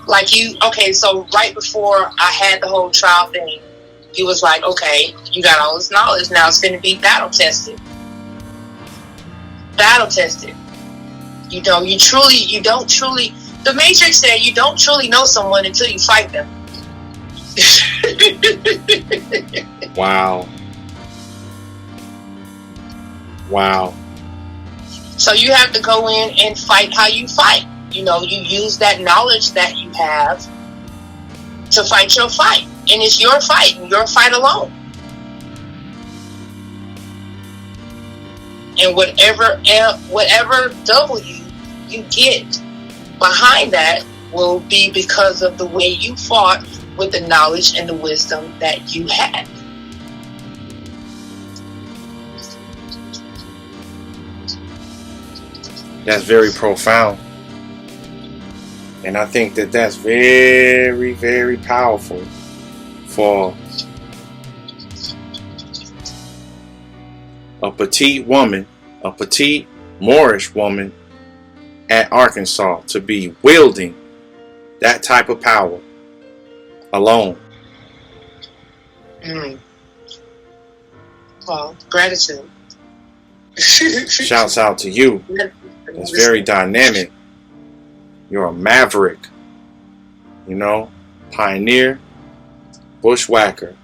Like so right before I had the whole trial thing, he was like, okay, you got all this knowledge, now it's going to be battle tested. You know, you don't truly, the Matrix said you don't truly know someone until you fight them. Wow. So you have to go in and fight how you fight. You know, you use that knowledge that you have to fight your fight. And it's your fight, and your fight alone. And whatever W you get behind that will be because of the way you fought with the knowledge and the wisdom that you had. That's very profound. And I think that that's very, very powerful for a petite woman, a petite Moorish woman at Arkansas to be wielding that type of power alone. Well, gratitude. Shouts out to you. It's very dynamic. You're a maverick. You know, pioneer, bushwhacker.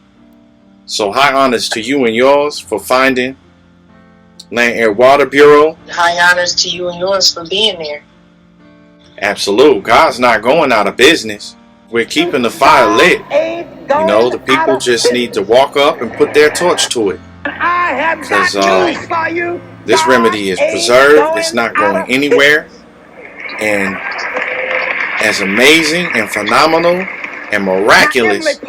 So high honors to you and yours for finding Landairwaterbureau. High honors to you and yours for being there. Absolute. God's not going out of business. We're keeping the fire lit. You know, the people just need to walk up and put their torch to it. Because this remedy is preserved. It's not going anywhere. And as amazing and phenomenal and miraculous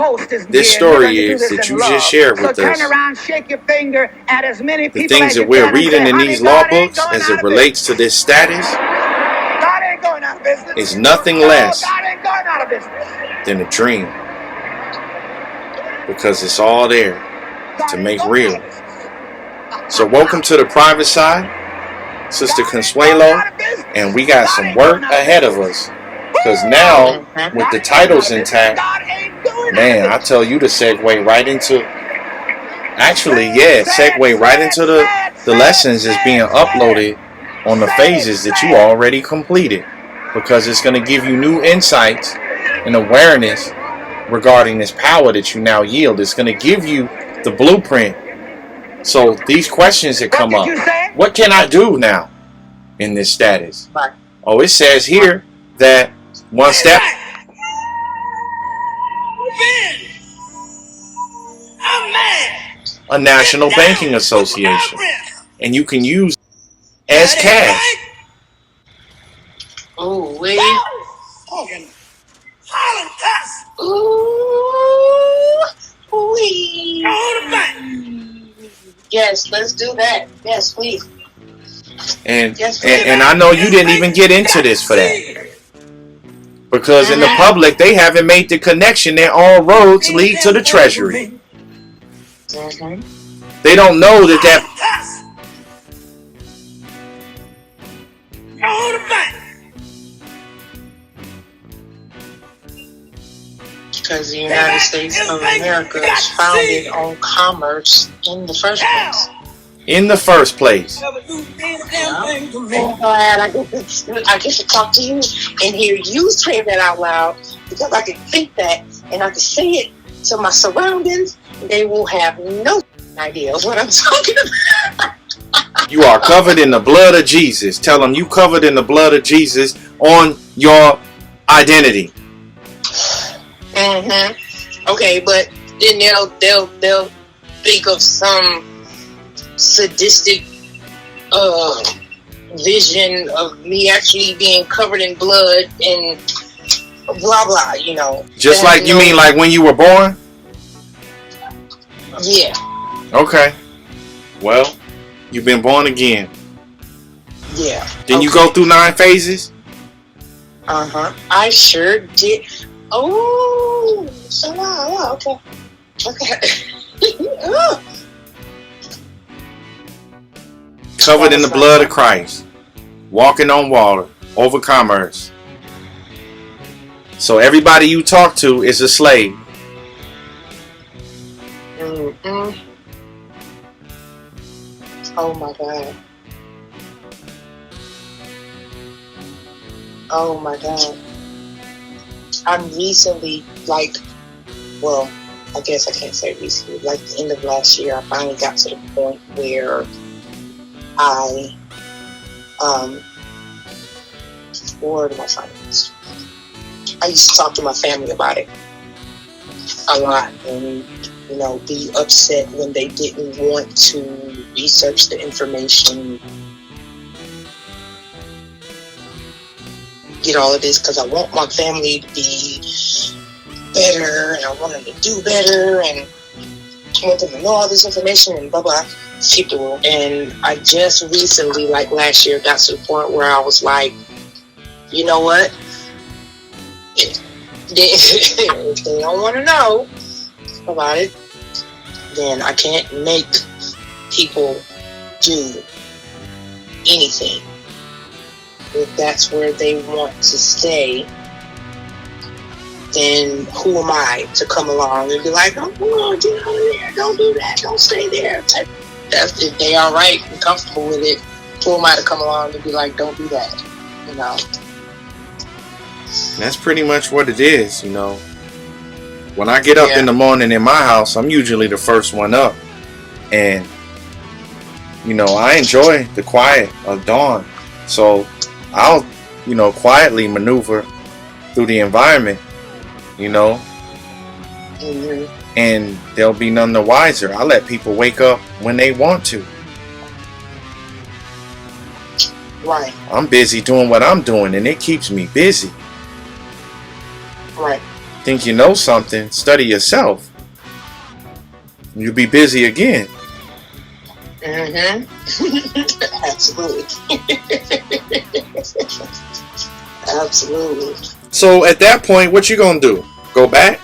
this story is that you just shared with us, the things that we're reading in these law books as it relates to this status is nothing less than a dream, because it's all there to make real. So welcome to the private side, Sister Consuelo, and we got some work ahead of us. Because now, with the titles intact, man, I tell you to segue right into, segue right into the lessons is being uploaded on the phases that you already completed. Because it's going to give you new insights and awareness regarding this power that you now yield. It's going to give you the blueprint. So these questions that come up, what can I do now in this status? Oh, it says here that one step. A national banking association. And you can use as cash. Oh, wait. Ooh, wee. Yes, let's do that. Yes, please. And I know you didn't even get into this for that. Because in the public, they haven't made the connection that all roads lead to the treasury. They don't know that because the United States of America is founded on commerce in the first place. In the first place. I'm glad I get to talk to you and hear you say that out loud, because I can think that and I can say it to my surroundings. They will have no idea what I'm talking about. You are covered in the blood of Jesus. Tell them you covered in the blood of Jesus on your identity. Okay, but then they'll think of some sadistic vision of me actually being covered in blood and blah blah, you know. Just like you mean like when you were born? Yeah. Okay. Well, you've been born again. Yeah. Then you go through 9 phases? I sure did. Oh, so wow, okay. Covered in the blood of Christ. Walking on water. Over commerce. So everybody you talk to is a slave. Oh my God. Oh my God. I'm recently, I guess I can't say recently, like the end of last year, I finally got to the point where where am I finding this? I used to talk to my family about it a lot, and be upset when they didn't want to research the information, get all of this, because I want my family to be better, and I want them to do better, and I want them to know all this information, and blah blah. People, and I just recently, like last year, got to the point where I was like, you know what? If they don't want to know about it, then I can't make people do anything. If that's where they want to stay, then who am I to come along and be like, oh, get out of there, don't do that, don't stay there. That's if they are right and comfortable with it, who am I to come along and be like, don't do that, That's pretty much what it is, you know. When I get up in the morning in my house, I'm usually the first one up. And, you know, I enjoy the quiet of dawn. So I'll, you know, quietly maneuver through the environment, you know. And they'll be none the wiser. I let people wake up when they want to. Right. I'm busy doing what I'm doing, and it keeps me busy. Right. Think you know something? Study yourself. You'll be busy again. Absolutely. Absolutely. So at that point, what you gonna do? Go back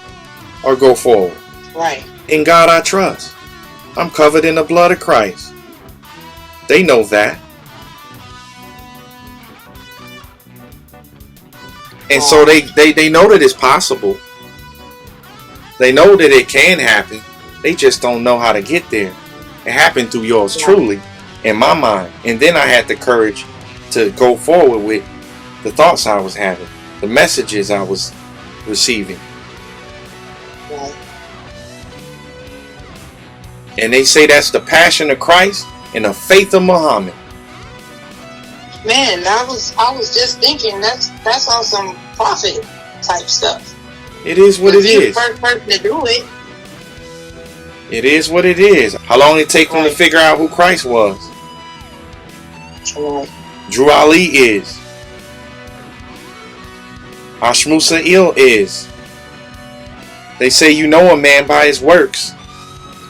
or go forward? Right. In God I trust. I'm covered in the blood of Christ. They know that. And so they know that it's possible. They know that it can happen. They just don't know how to get there. It happened through yours truly, in my mind. And then I had the courage to go forward with the thoughts I was having, the messages I was receiving. Right. And they say that's the passion of Christ and the faith of Muhammad. Man, I was just thinking that's on some prophet type stuff. It is what it is. The first person to do it. It is what it is. How long did it take them to figure out who Christ was? Right. Drew Ali is. ASHMUSA is. They say you know a man by his works.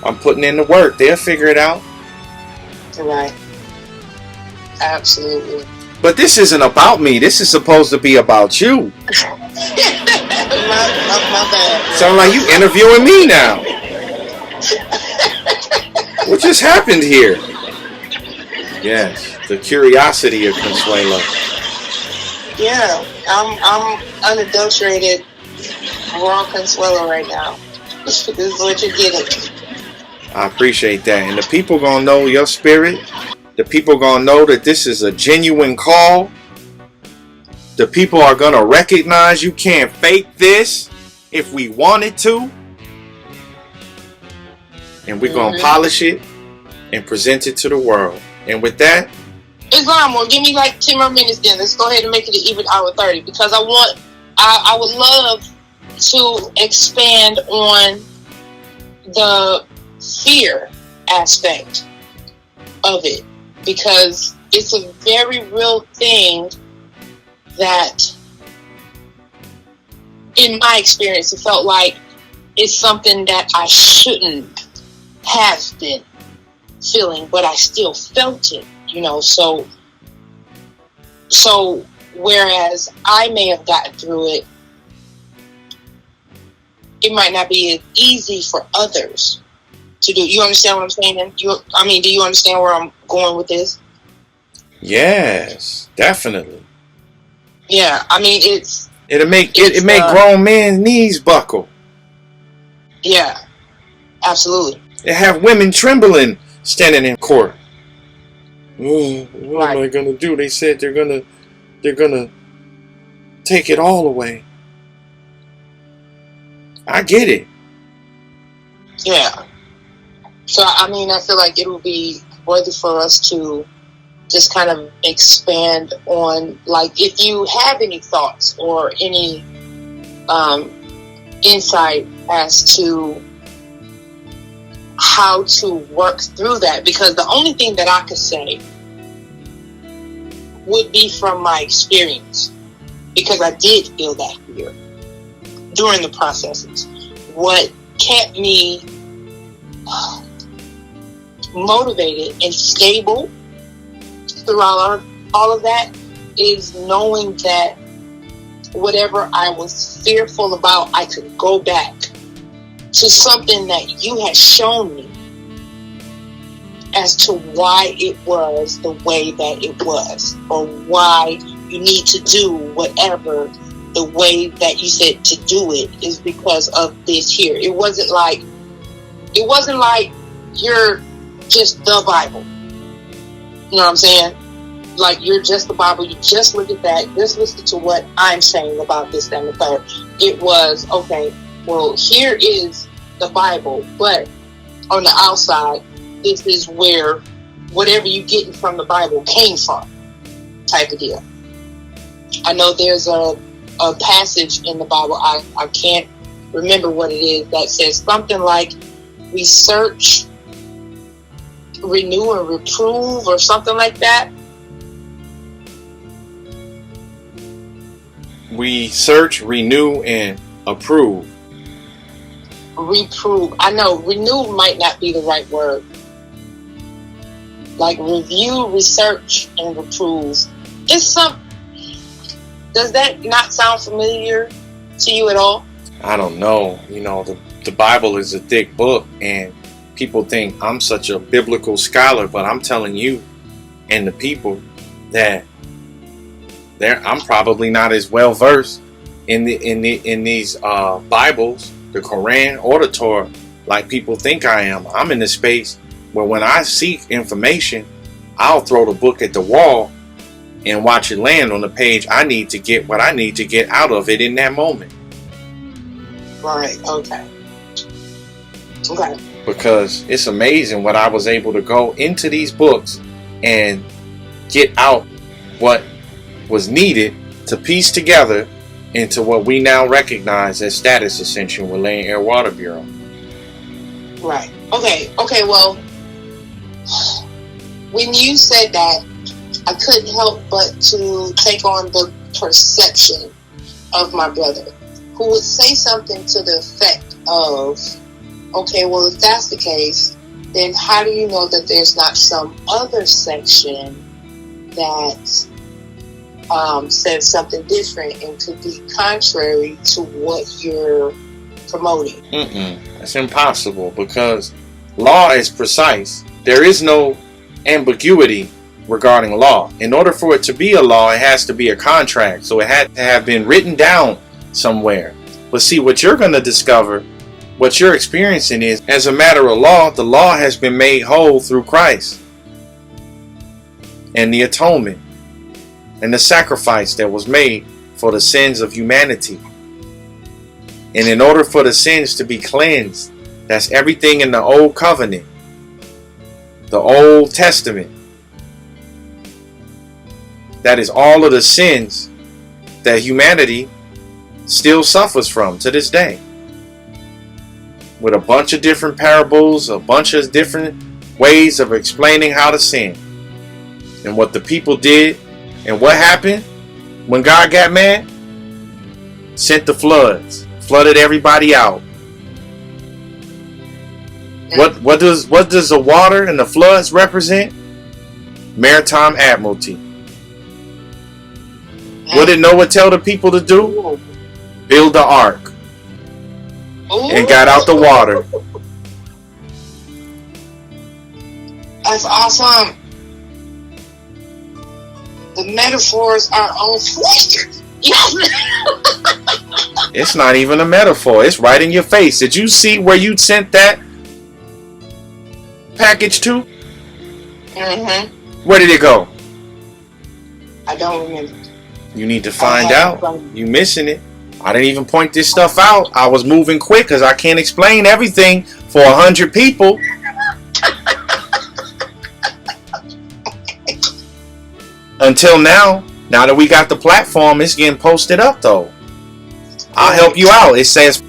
I'm putting in the work. They'll figure it out. Right. Absolutely. But this isn't about me. This is supposed to be about you. my bad. Sound like you interviewing me now. What just happened here? Yes, the curiosity of Consuelo. Yeah, I'm unadulterated raw Consuelo right now. This is what you're getting. I appreciate that. And the people gonna know your spirit. The people gonna know that this is a genuine call. The people are gonna recognize you can't fake this if we wanted to. And we're gonna polish it and present it to the world. And with that, Islam, well, give me like 10 more minutes then. Let's go ahead and make it an even hour 30 because I would love to expand on the fear aspect of it because it's a very real thing that in my experience it felt like it's something that I shouldn't have been feeling, but I still felt it, you know. So whereas I may have gotten through it, it might not be as easy for others to do. You understand what I'm saying? Do you understand where I'm going with this? yes, definitely. Yeah, I mean It'll make grown men's knees buckle. Yeah, absolutely. It have women trembling standing in court. What am I gonna do? They said they're gonna take it all away. I get it. Yeah. So I mean, I feel like it would be worthy for us to just kind of expand on, like, if you have any thoughts or any insight as to how to work through that, because the only thing that I could say would be from my experience, because I did feel that fear during the processes. What kept me motivated and stable throughout all of that is knowing that whatever I was fearful about, I could go back to something that you had shown me as to why it was the way that it was, or why you need to do whatever the way that you said to do it is because of this here. It wasn't like you're just the Bible. You know what I'm saying? like you're just the Bible, you just look at that, just listen to what I'm saying about this, that, and the third. It was, okay, well, here is the Bible, but on the outside, this is where whatever you getting from the Bible came from, type of deal. I know there's a passage in the Bible, I can't remember what it is, that says something like, we search, renew, and reprove, or something like that. We search, renew, and approve. Reprove. I know renew might not be the right word. Like review, research, and reprove. Does that not sound familiar to you at all? I don't know. You know, the Bible is a thick book, and people think I'm such a biblical scholar, but I'm telling you and the people that I'm probably not as well versed in these Bibles, the Quran or the Torah, like people think I am. I'm in the space where when I seek information, I'll throw the book at the wall and watch it land on the page. I need to get what I need to get out of it in that moment. Right. Okay. Because it's amazing what I was able to go into these books and get out what was needed to piece together into what we now recognize as Status Ascension with landairwaterbureau. Right. Okay. Well, when you said that, I couldn't help but to take on the perception of my brother, who would say something to the effect of, okay, well, if that's the case, then how do you know that there's not some other section that says something different and could be contrary to what you're promoting? That's impossible, because law is precise. There is no ambiguity regarding law. In order for it to be a law, it has to be a contract. So it had to have been written down somewhere. But see, what you're going to discover, what you're experiencing is, as a matter of law, the law has been made whole through Christ and the atonement and the sacrifice that was made for the sins of humanity. And in order for the sins to be cleansed, that's everything in the old covenant, the Old Testament. That is all of the sins that humanity still suffers from to this day. With a bunch of different parables, a bunch of different ways of explaining how to sin. And what the people did, and what happened when God got mad? Sent the floods, flooded everybody out. What does the water and the floods represent? Maritime Admiralty. What did Noah tell the people to do? Build the ark. And got out the water. That's awesome. The metaphors are on flick. It's not even a metaphor. It's right in your face. Did you see where you sent that package to? Where did it go? I don't remember. You need to find out. You missing it. I didn't even point this stuff out. I was moving quick because I can't explain everything for 100 people. Until now that we got the platform, it's getting posted up though. I'll help you out. It says,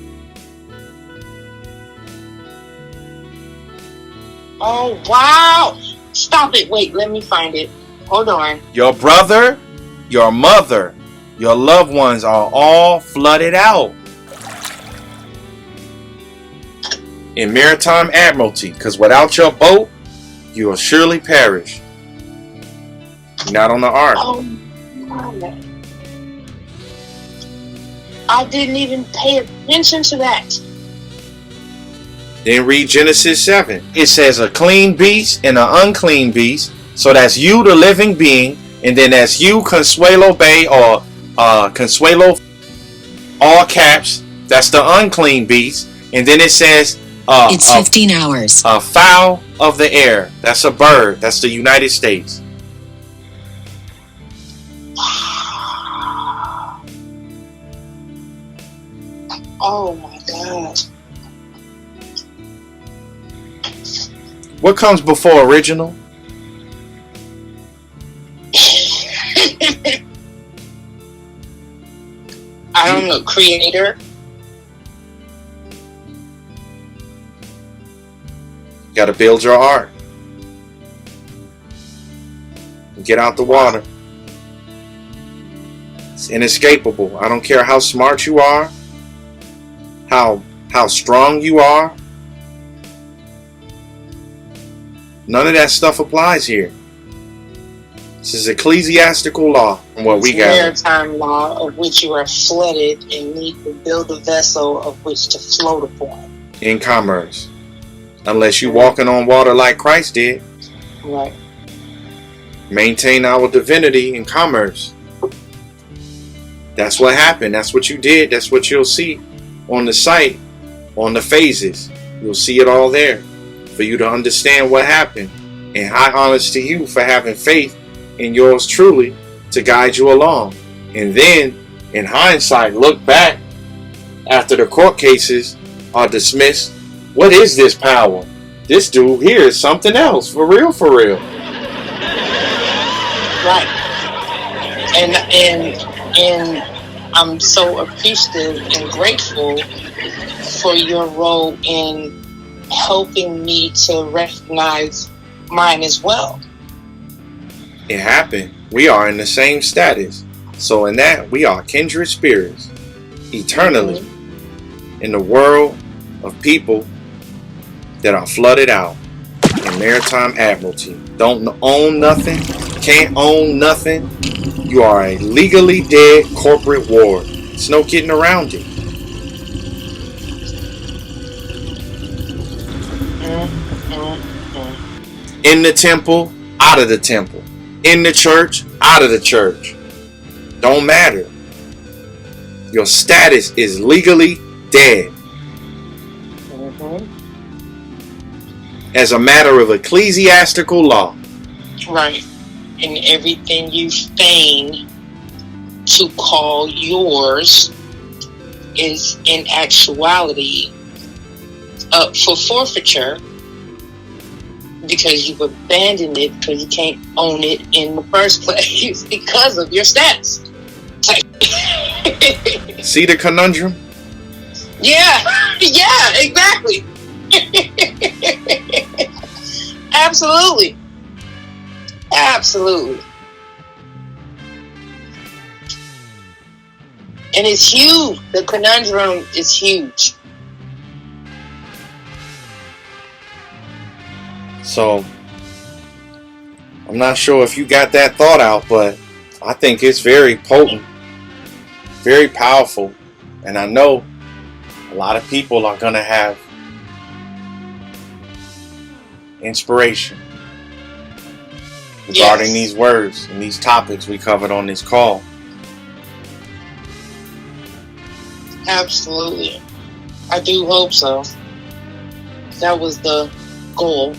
oh wow, stop it. Wait, let me find it. Hold on. Your brother, your mother, your loved ones are all flooded out in Maritime Admiralty, because without your boat, you will surely perish. You're not on the ark. Oh, I didn't even pay attention to that. Then read Genesis 7. It says a clean beast and an unclean beast. So that's you, the living being, and then that's you, Consuelo Bay, or Consuelo, all caps. That's the unclean beast. And then it says it's 15 hours. A fowl of the air. That's a bird. That's the United States. Oh my God. What comes before original? I don't know. Creator. You got to build your art. Get out the water. It's inescapable. I don't care how smart you are, how strong you are. None of that stuff applies here. This is ecclesiastical law from what we got. Maritime law of which you are flooded and need to build a vessel of which to float upon. In commerce. Unless you walking on water like Christ did. Right. Maintain our divinity in commerce. That's what happened. That's what you did. That's what you'll see on the site, on the phases. You'll see it all there for you to understand what happened. And high honors to you for having faith in yours truly to guide you along. And then, in hindsight, look back after the court cases are dismissed. What is this power? This dude here is something else. For real, for real. Right. And I'm so appreciative and grateful for your role in helping me to recognize mine as well. It happened. We are in the same status. So in that, we are kindred spirits. Eternally. In the world of people that are flooded out in maritime admiralty. Don't own nothing. Can't own nothing. You are a legally dead corporate ward. There's no getting around it. In the temple, out of the temple. In the church, out of the church. Don't matter. Your status is legally dead. As a matter of ecclesiastical law. Right. And everything you feign to call yours is in actuality up for forfeiture because you've abandoned it because you can't own it in the first place because of your status. See the conundrum? Yeah, exactly. Absolutely. And it's huge. The conundrum is huge. So, I'm not sure if you got that thought out, but I think it's very potent, very powerful. And I know a lot of people are going to have inspiration regarding these words and these topics we covered on this call. Absolutely. I do hope so. That was the goal.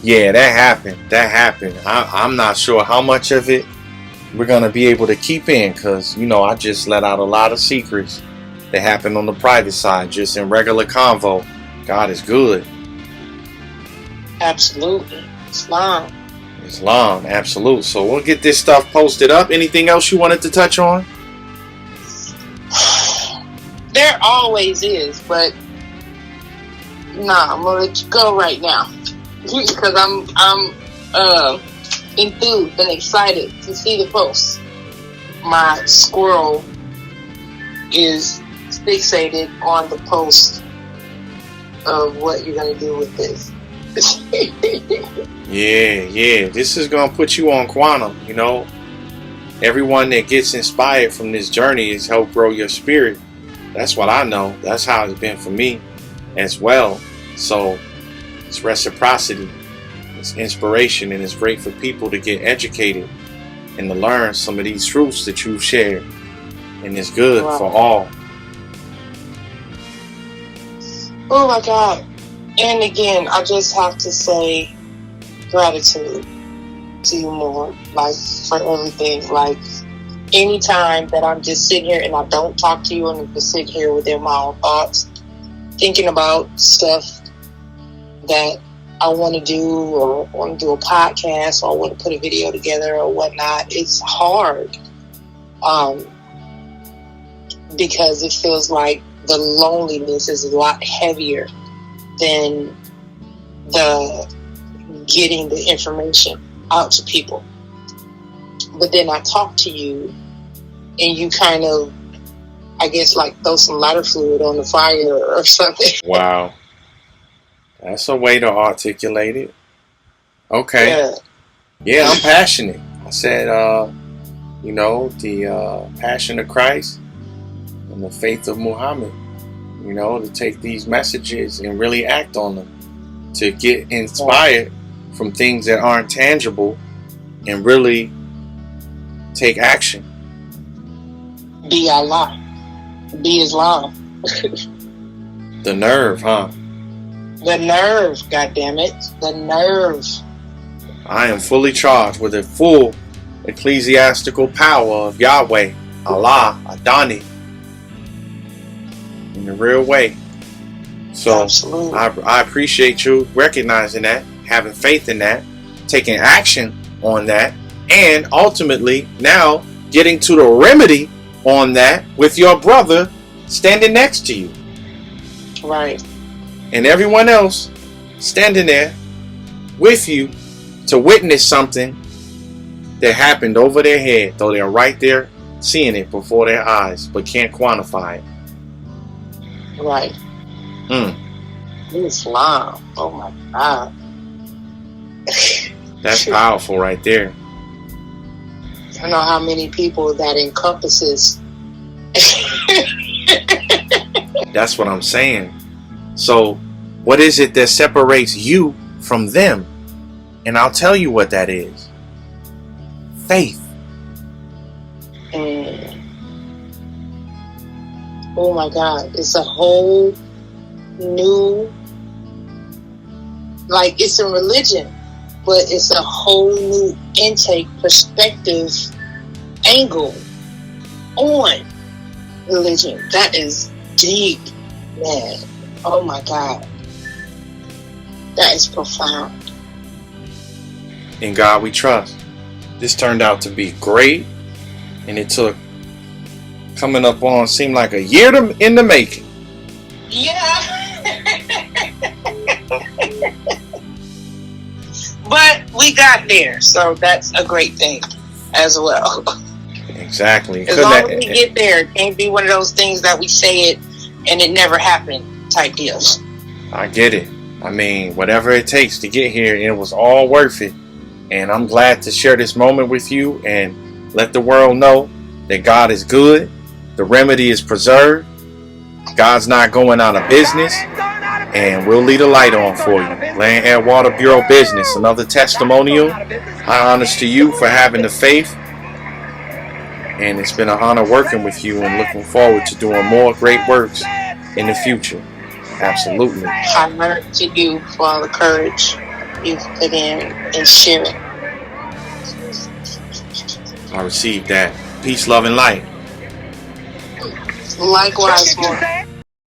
Yeah, that happened. I'm not sure how much of it we're going to be able to keep in because, I just let out a lot of secrets that happened on the private side, just in regular convo. God is good. Absolutely. Islam, absolute. So we'll get this stuff posted up. Anything else you wanted to touch on? There always is, but I'm gonna let you go right now because I'm enthused and excited to see the post. My squirrel is fixated on the post of what you're gonna do with this. Yeah. This is gonna put you on quantum. Everyone that gets inspired from this journey is help grow your spirit. That's what I know. That's how it's been for me as well. So it's reciprocity, it's inspiration, and it's great for people to get educated and to learn some of these truths that you've shared. And it's good for all. Oh my God. And again, I just have to say gratitude to you more, for everything. anytime that I'm just sitting here and I don't talk to you and I'm just sitting here within my own thoughts, thinking about stuff that I want to do, or want to do a podcast, or I want to put a video together or whatnot, it's hard. Because it feels like the loneliness is a lot heavier than the getting the information out to people. But then I talk to you and you kind of, I guess, like throw some lighter fluid on the fire or something. Wow. That's a way to articulate it. Okay. Yeah, I'm passionate. I said, the passion of Christ and the faith of Muhammad, to take these messages and really act on them, to get inspired from things that aren't tangible and really take action. Be Allah. Be Islam. The nerve, huh? The nerve, goddammit. The nerve. I am fully charged with the full ecclesiastical power of Yahweh, Allah, Adani, in the real way. So I appreciate you recognizing that, having faith in that, taking action on that, and ultimately now getting to the remedy on that with your brother standing next to you. Right. And everyone else standing there with you to witness something that happened over their head, though they're right there seeing it before their eyes, but can't quantify it. Right. Islam. Oh my God. That's powerful right there. I don't know how many people that encompasses. That's what I'm saying. So what is it that separates you from them? And I'll tell you what that is. Faith. Oh my God. It's a whole new, like, it's a religion, but it's a whole new intake, perspective, angle on religion. That is deep, man. Oh my God. That is profound. In God we trust. This turned out to be great, and it took coming up on seemed like a year in the making. Yeah. But we got there, so that's a great thing as well. Exactly. As long as we get there, it can't be one of those things that we say it and it never happened type deals. I get it. I mean, whatever it takes to get here, it was all worth it. And I'm glad to share this moment with you and let the world know that God is good. The remedy is preserved. God's not going out of business. And we'll leave a light on for you. Land, Air, Water Bureau Business. Another testimonial. High honors to you for having the faith. And it's been an honor working with you and looking forward to doing more great works in the future. Absolutely. I'm honored to you for all the courage you've put in and sharing. I received that. Peace, love, and light. Likewise, more.